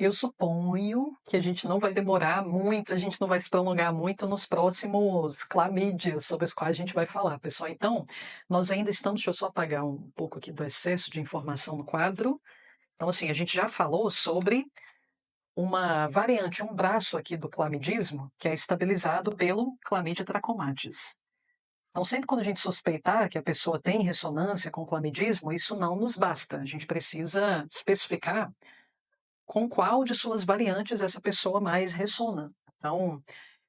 Eu suponho que a gente não vai demorar muito, a gente não vai se prolongar muito nos próximos clamídias sobre os quais a gente vai falar, pessoal. Então, nós ainda estamos, deixa eu só apagar um pouco aqui do excesso de informação no quadro. Então, assim, a gente já falou sobre uma variante, um braço aqui do clamidismo, que é estabilizado pelo Chlamydia trachomatis. Então, sempre quando a gente suspeitar que a pessoa tem ressonância com clamidismo, isso não nos basta. A gente precisa especificar com qual de suas variantes essa pessoa mais ressona. Então,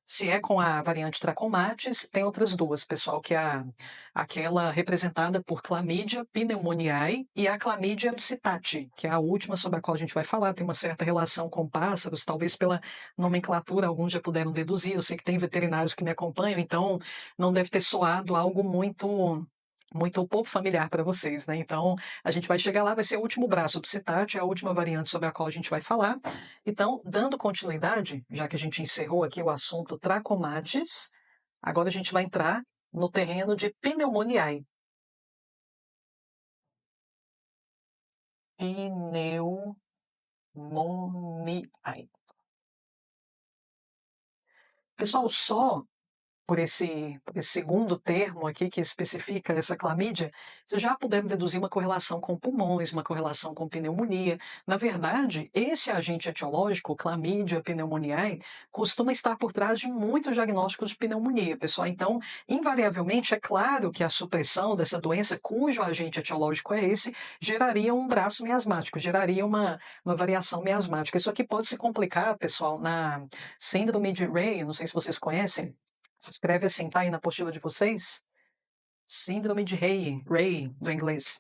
se é com a variante Trachomatis, tem outras duas, pessoal, que é aquela representada por Chlamydia pneumoniae e a Chlamydia psittati, que é a última sobre a qual a gente vai falar, tem uma certa relação com pássaros, talvez pela nomenclatura alguns já puderam deduzir, eu sei que tem veterinários que me acompanham, então não deve ter soado algo muito pouco familiar para vocês, né? Então, a gente vai chegar lá, vai ser o último braço, o psittati, é a última variante sobre a qual a gente vai falar. Então, dando continuidade, já que a gente encerrou aqui o assunto Trachomatis, agora a gente vai entrar no terreno de pneumoniae. Pneumoniae. Pessoal, só por esse segundo termo aqui que especifica essa clamídia, vocês já puderam deduzir uma correlação com pulmões, uma correlação com pneumonia. Na verdade, esse agente etiológico, Chlamydia pneumoniae, costuma estar por trás de muitos diagnósticos de pneumonia, pessoal. Então, invariavelmente, é claro que a supressão dessa doença, cujo agente etiológico é esse, geraria um braço miasmático, geraria uma variação miasmática. Isso aqui pode se complicar, pessoal, na síndrome de Rey, não sei se vocês conhecem, se escreve assim, tá aí na apostila de vocês? Síndrome de Rey, do inglês.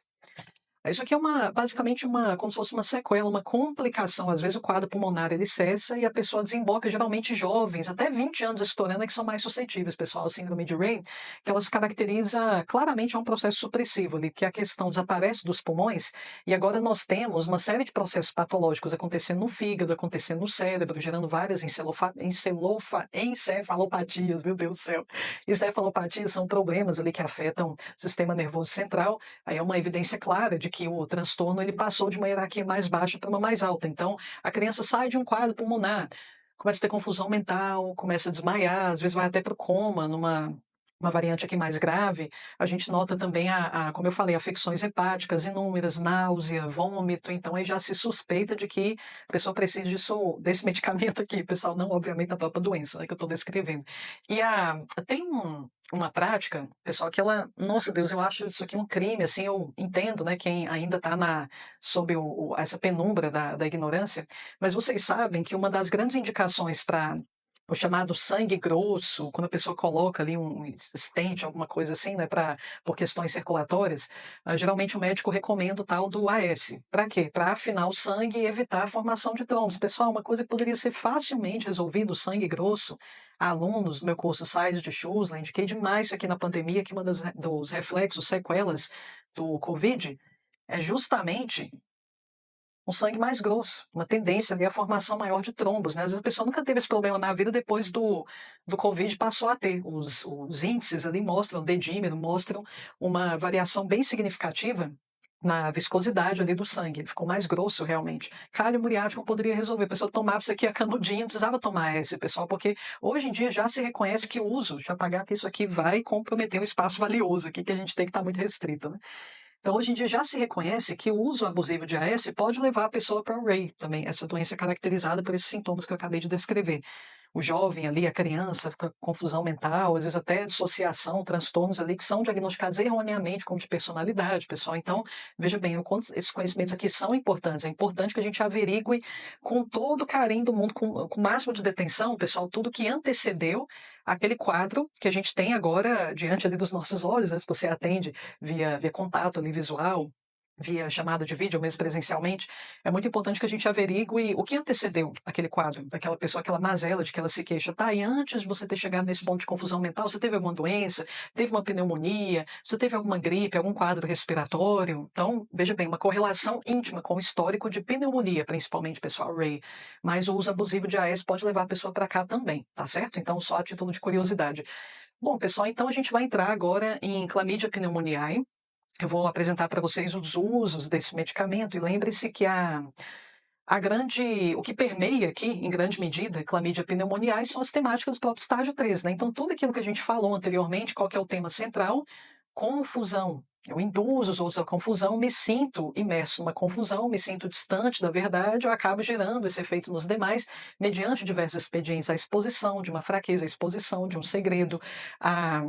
Isso aqui é basicamente como se fosse uma sequela, uma complicação. Às vezes o quadro pulmonar ele cessa e a pessoa desemboca, geralmente jovens, até 20 anos estourando, é que são mais suscetíveis, pessoal, a síndrome de Rey, que ela se caracteriza claramente a um processo supressivo ali, que a questão desaparece dos pulmões e agora nós temos uma série de processos patológicos acontecendo no fígado, acontecendo no cérebro, gerando várias encefalopatias, meu Deus do céu. Encefalopatias são problemas ali que afetam o sistema nervoso central. Aí é uma evidência clara de que o transtorno ele passou de uma hierarquia mais baixa para uma mais alta. Então, a criança sai de um quadro pulmonar, começa a ter confusão mental, começa a desmaiar, às vezes vai até para o coma, numa uma variante aqui mais grave. A gente nota também, como eu falei, afecções hepáticas inúmeras, náusea, vômito. Então, aí já se suspeita de que a pessoa precisa desse medicamento aqui, pessoal, não, obviamente, a própria doença, né, que eu estou descrevendo. E tem uma prática, pessoal, que ela, nossa Deus, eu acho isso aqui um crime, assim, eu entendo, né, quem ainda está sob essa penumbra da ignorância, mas vocês sabem que uma das grandes indicações para o chamado sangue grosso, quando a pessoa coloca ali um stent, alguma coisa assim, né, por questões circulatórias, geralmente o médico recomenda o tal do AS. Para quê? Para afinar o sangue e evitar a formação de trombos. Pessoal, uma coisa que poderia ser facilmente resolvida, o sangue grosso, alunos do meu curso Sais de Schusler, indiquei demais isso aqui na pandemia, que dos reflexos, sequelas do Covid, é justamente um sangue mais grosso, uma tendência ali à formação maior de trombos, né? Às vezes a pessoa nunca teve esse problema na vida, depois do Covid passou a ter. Os índices ali mostram, o dedímero mostram uma variação bem significativa na viscosidade ali do sangue, ele ficou mais grosso realmente. Cálio muriático poderia resolver, a pessoa tomava isso aqui a canudinho, não precisava tomar esse, pessoal, porque hoje em dia já se reconhece que o uso, já pagar que isso aqui vai comprometer um espaço valioso aqui, que a gente tem que estar muito restrito, né? Então, hoje em dia já se reconhece que o uso abusivo de AS pode levar a pessoa para o Rey também, essa doença é caracterizada por esses sintomas que eu acabei de descrever. O jovem ali, a criança, fica com confusão mental, às vezes até dissociação, transtornos ali que são diagnosticados erroneamente como de personalidade, pessoal. Então, veja bem, o quanto esses conhecimentos aqui são importantes. É importante que a gente averigue com todo o carinho do mundo, com o máximo de detenção, pessoal, tudo que antecedeu aquele quadro que a gente tem agora diante ali dos nossos olhos, né? Se você atende via contato ali visual, via chamada de vídeo, ou mesmo presencialmente, é muito importante que a gente averigue o que antecedeu aquele quadro, daquela pessoa, aquela mazela de que ela se queixa. Tá, e antes de você ter chegado nesse ponto de confusão mental, você teve alguma doença, teve uma pneumonia, você teve alguma gripe, algum quadro respiratório? Então, veja bem, uma correlação íntima com o histórico de pneumonia, principalmente, pessoal, Ray. Mas o uso abusivo de AS pode levar a pessoa para cá também, tá certo? Então, só a título de curiosidade. Bom, pessoal, então a gente vai entrar agora em Chlamydia pneumoniae. Eu vou apresentar para vocês os usos desse medicamento e lembre-se que O que permeia aqui, em grande medida, clamídia pneumoniae, são as temáticas do próprio estágio 3, né? Então, tudo aquilo que a gente falou anteriormente, qual que é o tema central? Confusão. Eu induzo os outros à confusão, me sinto imerso numa confusão, me sinto distante da verdade, eu acabo gerando esse efeito nos demais, mediante diversos expedientes, a exposição de uma fraqueza, a exposição de um segredo, a,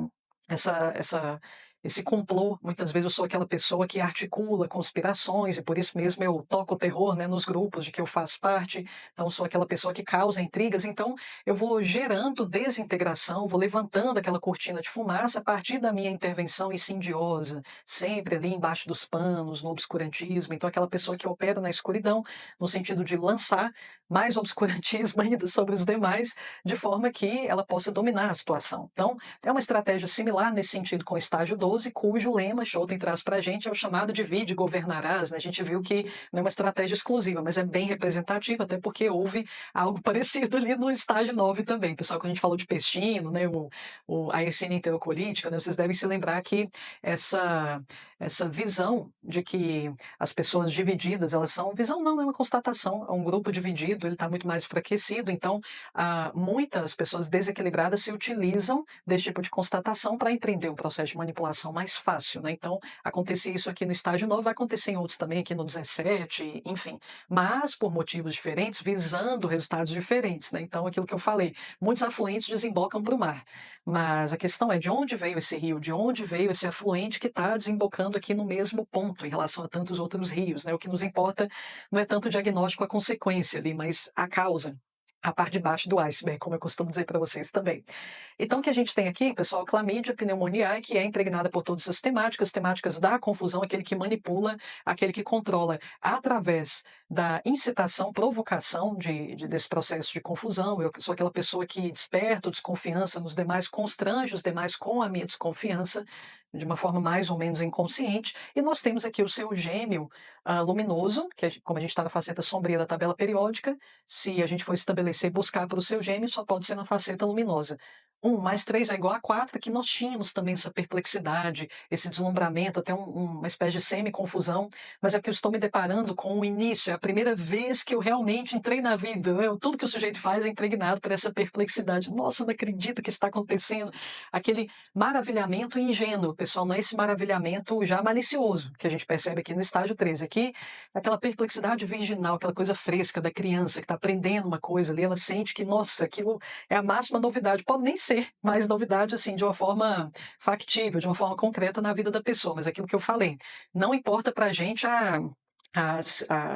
essa esse complô. Muitas vezes eu sou aquela pessoa que articula conspirações e por isso mesmo eu toco o terror, né, nos grupos de que eu faço parte. Então sou aquela pessoa que causa intrigas. Então eu vou gerando desintegração, vou levantando aquela cortina de fumaça a partir da minha intervenção insidiosa, sempre ali embaixo dos panos, no obscurantismo. Então aquela pessoa que opera na escuridão, no sentido de lançar mais obscurantismo ainda sobre os demais, de forma que ela possa dominar a situação. Então, é uma estratégia similar nesse sentido com o estágio 12, cujo lema Schouten traz para a gente é o chamado divide e governarás, né? A gente viu que não é uma estratégia exclusiva, mas é bem representativa, até porque houve algo parecido ali no estágio 9 também. Pessoal, quando a gente falou de Pestino, né, a essênia enterocolítica, né, vocês devem se lembrar que essa, essa visão de que as pessoas divididas, elas são, visão não, é uma constatação, é um grupo dividido, ele está muito mais enfraquecido, então muitas pessoas desequilibradas se utilizam desse tipo de constatação para empreender um processo de manipulação mais fácil, né? Então, acontecia isso aqui no estágio 9, vai acontecer em outros também, aqui no 17, enfim. Mas por motivos diferentes, visando resultados diferentes, né? Então, aquilo que eu falei, muitos afluentes desembocam para o mar. Mas a questão é de onde veio esse rio, de onde veio esse afluente que está desembocando aqui no mesmo ponto em relação a tantos outros rios, né? O que nos importa não é tanto o diagnóstico, a consequência ali, mas a causa, a parte de baixo do iceberg, como eu costumo dizer para vocês também. Então, o que a gente tem aqui, pessoal, clamídia pneumoniae, que é impregnada por todas as temáticas da confusão, aquele que manipula, aquele que controla através da incitação, provocação desse processo de confusão. Eu sou aquela pessoa que desperta desconfiança nos demais, constrange os demais com a minha desconfiança, de uma forma mais ou menos inconsciente. E nós temos aqui o seu gêmeo luminoso, que como a gente está na faceta sombria da tabela periódica, se a gente for estabelecer e buscar para o seu gêmeo, só pode ser na faceta luminosa. 1 mais 3 é igual a 4, que nós tínhamos também essa perplexidade, esse deslumbramento, até uma espécie de semi-confusão, mas é porque eu estou me deparando com o início, é a primeira vez que eu realmente entrei na vida, né? Tudo que o sujeito faz é impregnado por essa perplexidade. Nossa, não acredito que está acontecendo. Aquele maravilhamento ingênuo, pessoal, não é esse maravilhamento já malicioso, que a gente percebe aqui no estágio 13. Aqui, aquela perplexidade virginal, aquela coisa fresca da criança que está aprendendo uma coisa ali, ela sente que, nossa, aquilo é a máxima novidade. Pode nem ser mais novidade, assim, de uma forma factível, de uma forma concreta na vida da pessoa, mas aquilo que eu falei, não importa para a gente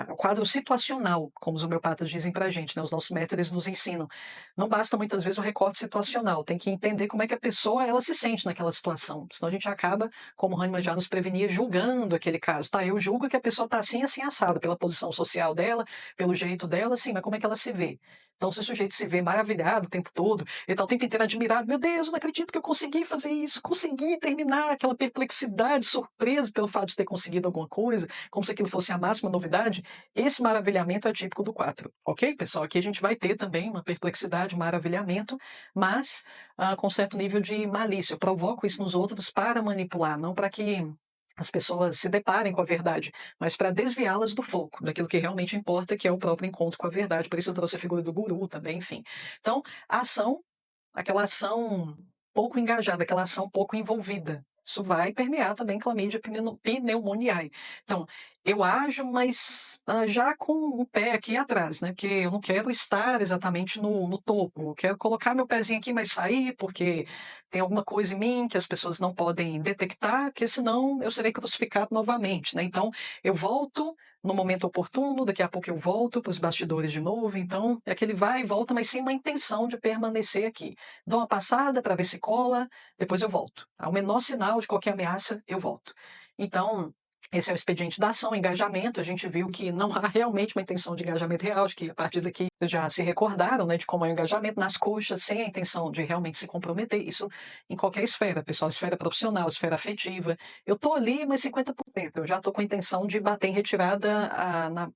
o quadro situacional, como os homeopatas dizem para a gente, né? Os nossos mestres nos ensinam. Não basta muitas vezes o recorte situacional, tem que entender como é que a pessoa ela se sente naquela situação, senão a gente acaba, como o Hahnemann já nos prevenia, julgando aquele caso. Tá, eu julgo que a pessoa está assim, assim, assada, pela posição social dela, pelo jeito dela, assim, mas como é que ela se vê? Então, se o sujeito se vê maravilhado o tempo todo, ele está o tempo inteiro admirado, meu Deus, eu não acredito que eu consegui fazer isso, consegui terminar aquela perplexidade, surpresa pelo fato de ter conseguido alguma coisa, como se aquilo fosse a máxima novidade, esse maravilhamento é típico do 4, ok, pessoal? Aqui a gente vai ter também uma perplexidade, um maravilhamento, mas com certo nível de malícia. Eu provoco isso nos outros para manipular, não para que as pessoas se deparem com a verdade, mas para desviá-las do foco, daquilo que realmente importa, que é o próprio encontro com a verdade. Por isso eu trouxe a figura do guru também, enfim. Então, a ação, aquela ação pouco engajada, aquela ação pouco envolvida, isso vai permear também clamídia pneumoniae. Então, eu ajo, mas já com o pé aqui atrás, né? Porque eu não quero estar exatamente no topo. Eu quero colocar meu pezinho aqui, mas sair, porque tem alguma coisa em mim que as pessoas não podem detectar, porque senão eu serei crucificado novamente, né? Então, eu volto no momento oportuno, daqui a pouco eu volto para os bastidores de novo, então é aquele vai e volta, mas sem uma intenção de permanecer aqui. Dou uma passada para ver se cola, depois eu volto. Ao menor sinal de qualquer ameaça, eu volto. Então, esse é o expediente da ação, engajamento. A gente viu que não há realmente uma intenção de engajamento real, acho que a partir daqui vocês já se recordaram, né, de como é o engajamento nas coxas, sem a intenção de realmente se comprometer. Isso em qualquer esfera, pessoal, esfera profissional, esfera afetiva. Eu estou ali, mas 50%. Eu já estou com a intenção de bater em retirada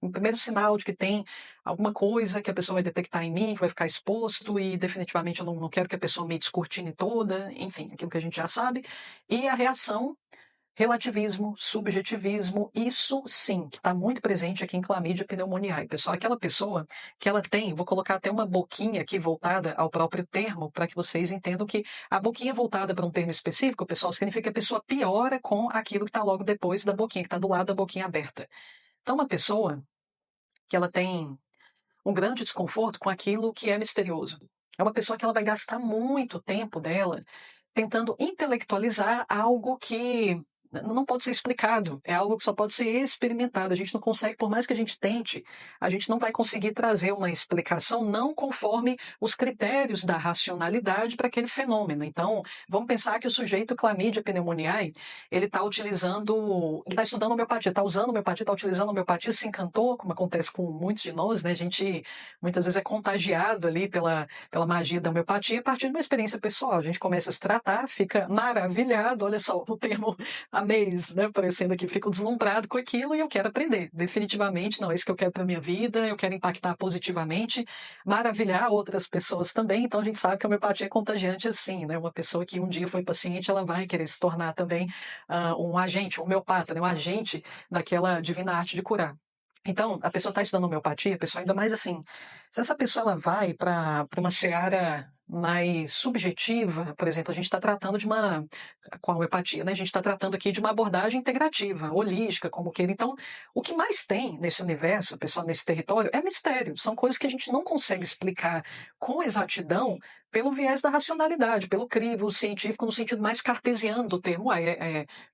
no primeiro sinal de que tem alguma coisa que a pessoa vai detectar em mim, que vai ficar exposto, e definitivamente eu não quero que a pessoa me descortine toda, enfim, aquilo que a gente já sabe. E a reação relativismo, subjetivismo, isso sim, que está muito presente aqui em clamídia pneumoniae. Pessoal, aquela pessoa que ela tem, vou colocar até uma boquinha aqui voltada ao próprio termo, para que vocês entendam que a boquinha voltada para um termo específico, pessoal, significa que a pessoa piora com aquilo que está logo depois da boquinha, que está do lado da boquinha aberta. Então, uma pessoa que ela tem um grande desconforto com aquilo que é misterioso. É uma pessoa que ela vai gastar muito tempo dela tentando intelectualizar algo que não pode ser explicado, é algo que só pode ser experimentado. A gente não consegue, por mais que a gente tente, a gente não vai conseguir trazer uma explicação não conforme os critérios da racionalidade para aquele fenômeno. Então, vamos pensar que o sujeito Chlamydia pneumoniae, ele está utilizando, ele está estudando homeopatia, está usando homeopatia, está utilizando homeopatia, se encantou, como acontece com muitos de nós, né? A gente muitas vezes é contagiado ali pela magia da homeopatia a partir de uma experiência pessoal. A gente começa a se tratar, fica maravilhado, olha só o termo amaze, né? Parecendo que fico deslumbrado com aquilo e eu quero aprender. Definitivamente, não é isso que eu quero para minha vida, eu quero impactar positivamente, maravilhar outras pessoas também. Então a gente sabe que a homeopatia é contagiante assim, né? Uma pessoa que um dia foi paciente, ela vai querer se tornar também um agente, um homeopata, né? Um agente daquela divina arte de curar. Então, a pessoa está estudando homeopatia, a pessoa ainda mais assim, se essa pessoa ela vai para uma seara mais subjetiva, por exemplo, a gente está tratando de uma, com a homeopatia, né? A gente está tratando aqui de uma abordagem integrativa, holística, como queira. Então, o que mais tem nesse universo, pessoal, nesse território, é mistério. São coisas que a gente não consegue explicar com exatidão pelo viés da racionalidade, pelo crivo científico, no sentido mais cartesiano do termo.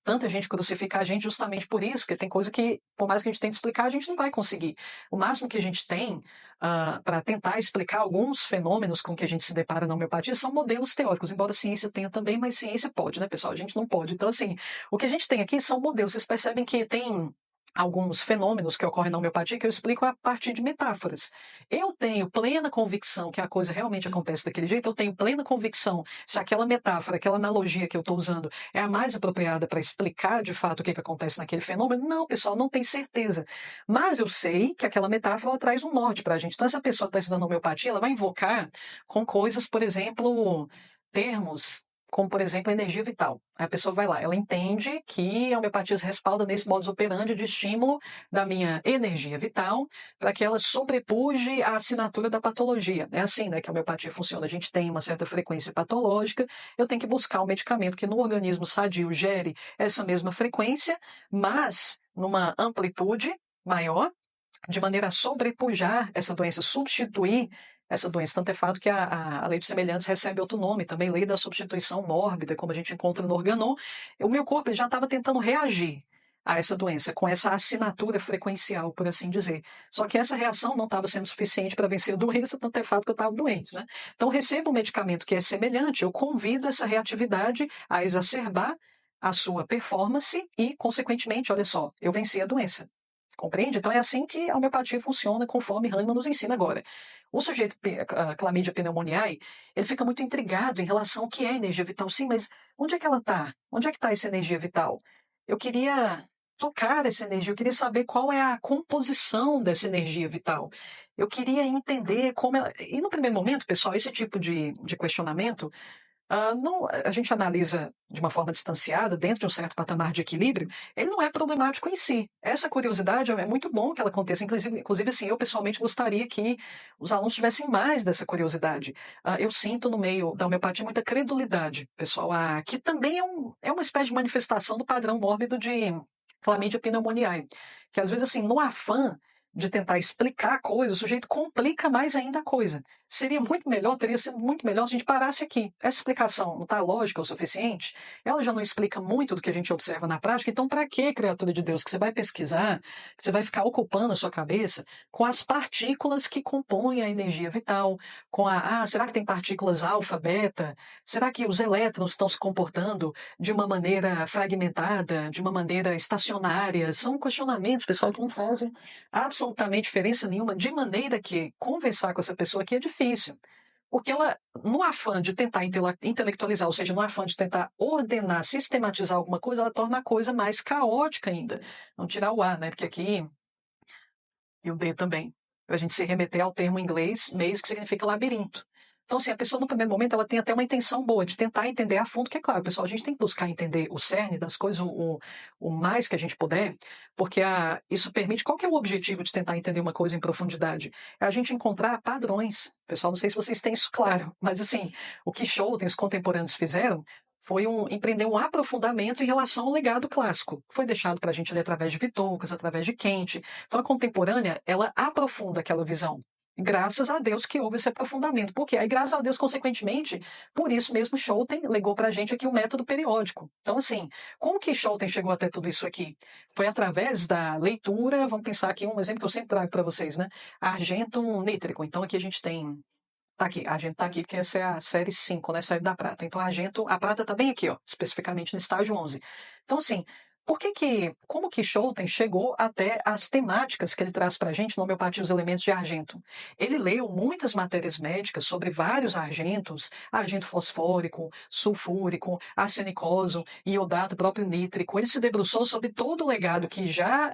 Tanta gente crucificar a gente justamente por isso, porque tem coisa que, por mais que a gente tente explicar, a gente não vai conseguir. O máximo que a gente tem para tentar explicar alguns fenômenos com que a gente se depara na homeopatia são modelos teóricos, embora a ciência tenha também, mas ciência pode, né, pessoal? A gente não pode. Então, assim, o que a gente tem aqui são modelos. Vocês percebem que tem alguns fenômenos que ocorrem na homeopatia que eu explico a partir de metáforas. Eu tenho plena convicção que a coisa realmente acontece daquele jeito, eu tenho plena convicção se aquela metáfora, aquela analogia que eu estou usando é a mais apropriada para explicar de fato o que acontece naquele fenômeno. Não, pessoal, não tem certeza. Mas eu sei que aquela metáfora ela traz um norte para a gente. Então, essa pessoa que está estudando homeopatia, ela vai invocar com coisas, por exemplo, termos como, por exemplo, a energia vital. Aí a pessoa vai lá, ela entende que a homeopatia se respalda nesse modus operandi de estímulo da minha energia vital para que ela sobrepuje a assinatura da patologia. É assim, né, que a homeopatia funciona. A gente tem uma certa frequência patológica, eu tenho que buscar um medicamento que no organismo sadio gere essa mesma frequência, mas numa amplitude maior, de maneira a sobrepujar essa doença, substituir essa doença. Tanto é fato que a lei de semelhantes recebe outro nome, também lei da substituição mórbida, como a gente encontra no Organon. O meu corpo ele já estava tentando reagir a essa doença, com essa assinatura frequencial, por assim dizer. Só que essa reação não estava sendo suficiente para vencer a doença, tanto é fato que eu estava doente, né? Então, recebo um medicamento que é semelhante, eu convido essa reatividade a exacerbar a sua performance e, consequentemente, olha só, eu venci a doença. Compreende? Então é assim que a homeopatia funciona, conforme Hahnemann nos ensina agora. O sujeito Chlamydia pneumoniae, ele fica muito intrigado em relação ao que é energia vital. Sim, mas onde é que ela está? Onde é que está essa energia vital? Eu queria tocar essa energia, eu queria saber qual é a composição dessa energia vital. Eu queria entender como ela... E no primeiro momento, pessoal, esse tipo de questionamento não, a gente analisa de uma forma distanciada, dentro de um certo patamar de equilíbrio, ele não é problemático em si. Essa curiosidade é muito bom que ela aconteça. Inclusive assim, eu pessoalmente gostaria que os alunos tivessem mais dessa curiosidade. Eu sinto no meio da homeopatia muita credulidade, pessoal, que também é uma espécie de manifestação do padrão mórbido de Chlamydia pneumoniae. Que às vezes, assim, no afã de tentar explicar a coisa, o sujeito complica mais ainda a coisa. Seria muito melhor, teria sido muito melhor se a gente parasse aqui. Essa explicação não está lógica o suficiente? Ela já não explica muito do que a gente observa na prática, então para que, criatura de Deus, que você vai pesquisar, que você vai ficar ocupando a sua cabeça com as partículas que compõem a energia vital, com será que tem partículas alfa, beta? Será que os elétrons estão se comportando de uma maneira fragmentada, de uma maneira estacionária? São questionamentos, pessoal, que não fazem absolutamente diferença nenhuma, de maneira que conversar com essa pessoa aqui é difícil. Porque ela, no afã de tentar intelectualizar, ou seja, no afã de tentar ordenar, sistematizar alguma coisa, ela torna a coisa mais caótica ainda. Vamos tirar o A, né? Porque aqui, e o D também. A gente se remeter ao termo inglês, maze, que significa labirinto. Então, assim, a pessoa no primeiro momento ela tem até uma intenção boa de tentar entender a fundo, que é claro, pessoal, a gente tem que buscar entender o cerne das coisas o mais que a gente puder, porque isso permite. Qual que é o objetivo de tentar entender uma coisa em profundidade? É a gente encontrar padrões. Pessoal, não sei se vocês têm isso claro, mas assim, o que Scholten, os contemporâneos fizeram foi empreender um aprofundamento em relação ao legado clássico, que foi deixado para a gente ali através de Vitoucas, através de Kant. Então, a contemporânea, ela aprofunda aquela visão. Graças a Deus que houve esse aprofundamento. Por quê? Aí, graças a Deus, consequentemente, por isso mesmo, Scholten legou para a gente aqui o método periódico. Então, assim, como que Scholten chegou até tudo isso aqui? Foi através da leitura, vamos pensar aqui um exemplo que eu sempre trago para vocês, né? Argentum nítrico. Então, aqui a gente tem. Tá aqui, a gente tá aqui porque essa é a série 5, né? Série da prata. Então, a prata tá bem aqui, ó, especificamente no estágio 11. Então, assim, como que Scholten chegou até as temáticas que ele traz para a gente na homeopatia os elementos de argento? Ele leu muitas matérias médicas sobre vários argentos, argento fosfórico, sulfúrico, arsenicoso, iodato, próprio nítrico. Ele se debruçou sobre todo o legado que já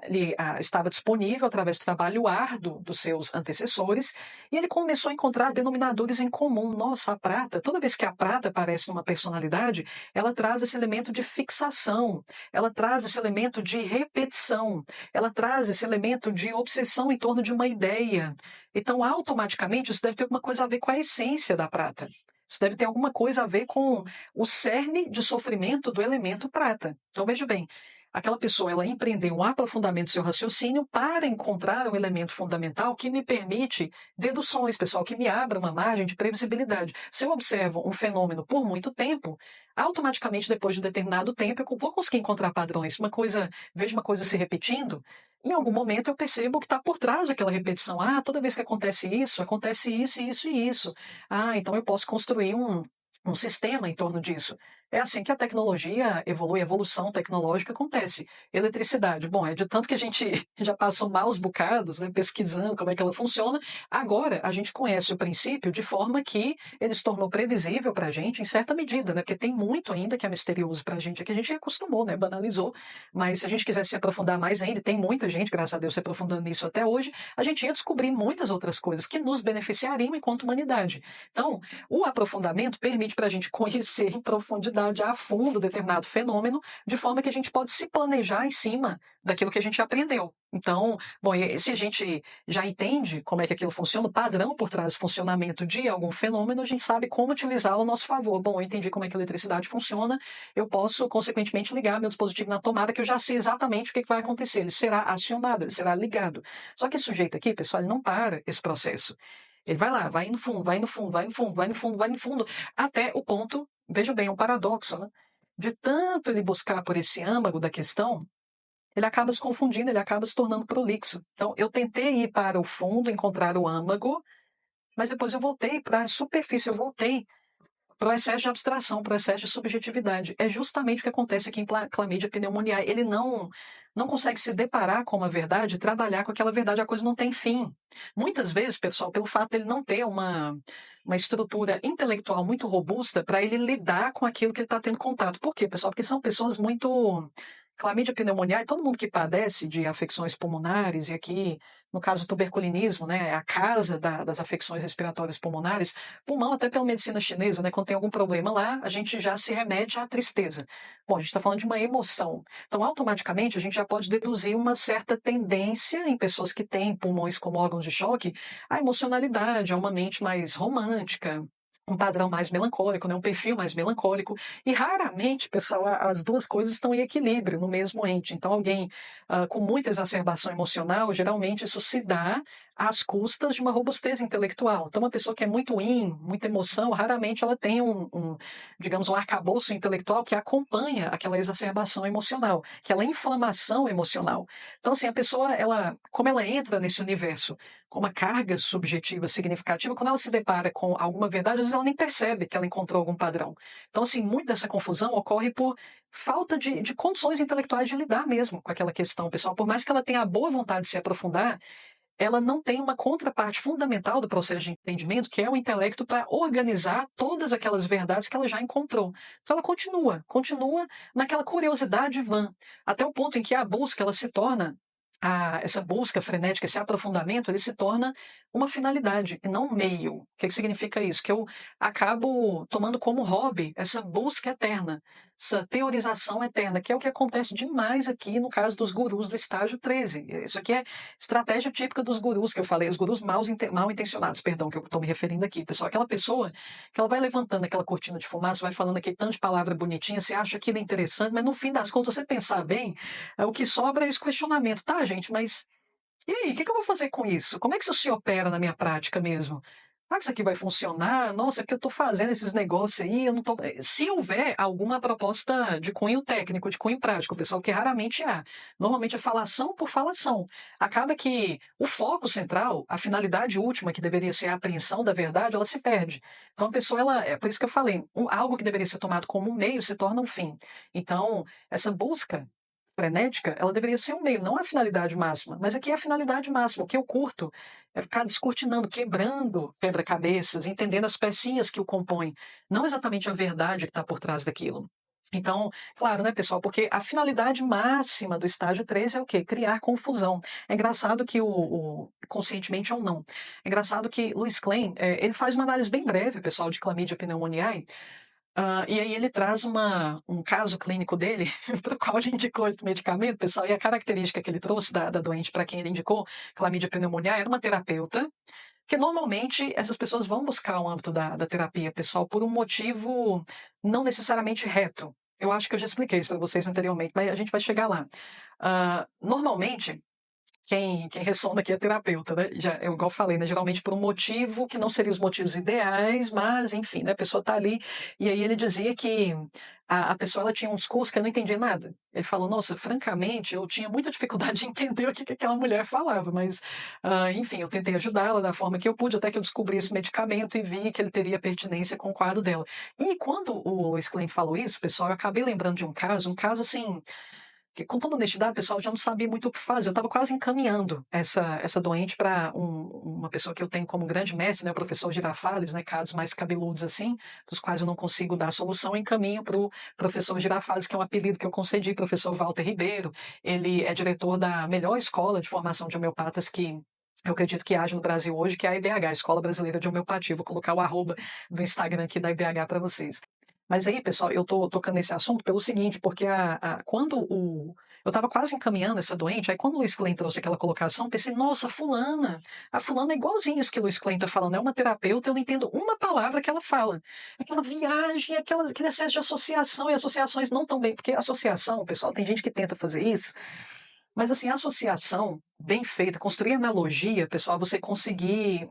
estava disponível através do trabalho árduo dos seus antecessores e ele começou a encontrar denominadores em comum. Nossa, a prata, toda vez que a prata aparece numa personalidade, ela traz esse elemento de fixação, ela traz esse elemento de repetição, ela traz esse elemento de obsessão em torno de uma ideia. Então, automaticamente, isso deve ter alguma coisa a ver com a essência da prata. Isso deve ter alguma coisa a ver com o cerne de sofrimento do elemento prata. Então, veja bem, aquela pessoa ela empreendeu um aprofundamento do seu raciocínio para encontrar um elemento fundamental que me permite deduções, pessoal, que me abra uma margem de previsibilidade. Se eu observo um fenômeno por muito tempo, automaticamente, depois de um determinado tempo, eu vou conseguir encontrar padrões. Vejo uma coisa se repetindo, em algum momento eu percebo que está por trás daquela repetição. Ah, toda vez que acontece isso, isso e isso. Ah, então eu posso construir um sistema em torno disso. É assim que a tecnologia evolui, a evolução tecnológica acontece. Eletricidade, bom, é de tanto que a gente já passou maus bocados, né, pesquisando como é que ela funciona, agora a gente conhece o princípio de forma que ele se tornou previsível para a gente em certa medida, né, porque tem muito ainda que é misterioso para a gente, que a gente acostumou, né, banalizou, mas se a gente quisesse se aprofundar mais ainda, e tem muita gente, graças a Deus, se aprofundando nisso até hoje, a gente ia descobrir muitas outras coisas que nos beneficiariam enquanto humanidade. Então, o aprofundamento permite para a gente conhecer em profundidade, a fundo, determinado fenômeno, de forma que a gente pode se planejar em cima daquilo que a gente aprendeu. Então, bom, se a gente já entende como é que aquilo funciona, o padrão por trás do funcionamento de algum fenômeno, a gente sabe como utilizá-lo a nosso favor. Bom, eu entendi como é que a eletricidade funciona, eu posso, consequentemente, ligar meu dispositivo na tomada, que eu já sei exatamente o que vai acontecer. Ele será acionado, ele será ligado. Só que esse sujeito aqui, pessoal, ele não para esse processo. Ele vai lá, vai no fundo, vai no fundo, vai no fundo, vai no fundo, vai no fundo, até o ponto, veja bem, um paradoxo, né? De tanto ele buscar por esse âmago da questão, ele acaba se confundindo, ele acaba se tornando prolixo. Então, eu tentei ir para o fundo, encontrar o âmago, mas depois eu voltei para a superfície, eu voltei para o excesso de abstração, para o excesso de subjetividade. É justamente o que acontece aqui em clamídia pneumoniae. Ele não consegue se deparar com uma verdade, trabalhar com aquela verdade, a coisa não tem fim. Muitas vezes, pessoal, pelo fato de ele não ter uma estrutura intelectual muito robusta para ele lidar com aquilo que ele está tendo contato. Por quê, pessoal? Porque são pessoas muito. Clamídia pneumoniae, todo mundo que padece de afecções pulmonares, e aqui, no caso do tuberculinismo, né, é a casa das afecções respiratórias pulmonares, pulmão até pela medicina chinesa, né, quando tem algum problema lá, a gente já se remete à tristeza. Bom, a gente está falando de uma emoção. Então, automaticamente, a gente já pode deduzir uma certa tendência em pessoas que têm pulmões como órgãos de choque, à emocionalidade, a uma mente mais romântica, um padrão mais melancólico, né, um perfil mais melancólico. E raramente, pessoal, as duas coisas estão em equilíbrio no mesmo ente. Então, alguém com muita exacerbação emocional, geralmente isso se dá às custas de uma robustez intelectual. Então, uma pessoa que é muito muita emoção, raramente ela tem digamos, um arcabouço intelectual que acompanha aquela exacerbação emocional, aquela inflamação emocional. Então, assim, a pessoa, como ela entra nesse universo com uma carga subjetiva significativa, quando ela se depara com alguma verdade, às vezes ela nem percebe que ela encontrou algum padrão. Então, assim, muito dessa confusão ocorre por falta de condições intelectuais de lidar mesmo com aquela questão, pessoal. Por mais que ela tenha a boa vontade de se aprofundar, ela não tem uma contraparte fundamental do processo de entendimento, que é o intelecto, para organizar todas aquelas verdades que ela já encontrou. Então ela continua naquela curiosidade vã, até o ponto em que a busca ela se torna essa busca frenética, esse aprofundamento, ele se torna uma finalidade e não um meio. O que significa isso? Que eu acabo tomando como hobby essa busca eterna, essa teorização eterna, que é o que acontece demais aqui no caso dos gurus do estágio 13. Isso aqui é estratégia típica dos gurus que eu falei, os gurus mal intencionados, perdão, que eu estou me referindo aqui, pessoal. Aquela pessoa que ela vai levantando aquela cortina de fumaça, vai falando aquele tanto de palavra bonitinha, você acha aquilo interessante, mas no fim das contas, você pensar bem, o que sobra é esse questionamento, tá, gente, mas e aí, o que que eu vou fazer com isso? Como é que isso se opera na minha prática mesmo? Será que isso aqui vai funcionar? Nossa, é que eu estou fazendo esses negócios aí, eu não tô... Se houver alguma proposta de cunho técnico, de cunho prático, pessoal, que raramente há. Normalmente é falação por falação. Acaba que o foco central, a finalidade última, que deveria ser a apreensão da verdade, ela se perde. Então a pessoa, ela, é por isso que eu falei, algo que deveria ser tomado como um meio se torna um fim. Então, essa busca frenética, ela deveria ser um meio, não a finalidade máxima. Mas aqui é a finalidade máxima. O que eu curto é ficar descortinando, quebrando quebra-cabeças, entendendo as pecinhas que o compõem, não exatamente a verdade que está por trás daquilo. Então, claro, né, pessoal, porque a finalidade máxima do estágio 13 é o quê? Criar confusão. É engraçado que conscientemente ou não, é engraçado que Louis Klein, ele faz uma análise bem breve, pessoal, de Chlamydia pneumoniae, e aí ele traz um caso clínico dele, para o qual ele indicou esse medicamento, pessoal, e a característica que ele trouxe da doente para quem ele indicou, Chlamydia pneumoniae, era uma terapeuta, que normalmente essas pessoas vão buscar o âmbito da terapia, pessoal, por um motivo não necessariamente reto. Eu acho que eu já expliquei isso para vocês anteriormente, mas a gente vai chegar lá. Normalmente, quem ressona aqui é terapeuta, né? Já, eu igual falei, né? Geralmente por um motivo que não seriam os motivos ideais, mas enfim, né? A pessoa está ali. E aí ele dizia que a pessoa ela tinha um discurso que eu não entendia nada. Ele falou, nossa, francamente, eu tinha muita dificuldade de entender o que aquela mulher falava, mas enfim, eu tentei ajudá-la da forma que eu pude, até que eu descobri esse medicamento e vi que ele teria pertinência com o quadro dela. E quando o Lois Klein falou isso, pessoal, eu acabei lembrando de um caso assim que, com toda honestidade, pessoal, eu já não sabia muito o que fazer. Eu estava quase encaminhando essa doente para uma pessoa que eu tenho como grande mestre, né, o professor Girafales, né, casos mais cabeludos assim, dos quais eu não consigo dar solução, eu encaminho para o professor Girafales, que é um apelido que eu concedi, professor Walter Ribeiro. Ele é diretor da melhor escola de formação de homeopatas que eu acredito que haja no Brasil hoje, que é a IBH, Escola Brasileira de Homeopatia. Vou colocar o arroba do Instagram aqui da IBH para vocês. Mas aí, pessoal, eu tô tocando nesse assunto pelo seguinte, porque quando eu estava quase encaminhando essa doente, aí quando o Luiz Klein trouxe aquela colocação, pensei, nossa, a fulana é igualzinha isso que o Luiz Klein está falando, é uma terapeuta, eu não entendo uma palavra que ela fala. Aquela viagem, aquele excesso de associação, e associações não tão bem, porque associação, pessoal, tem gente que tenta fazer isso, mas assim, a associação bem feita, construir analogia, pessoal, você conseguir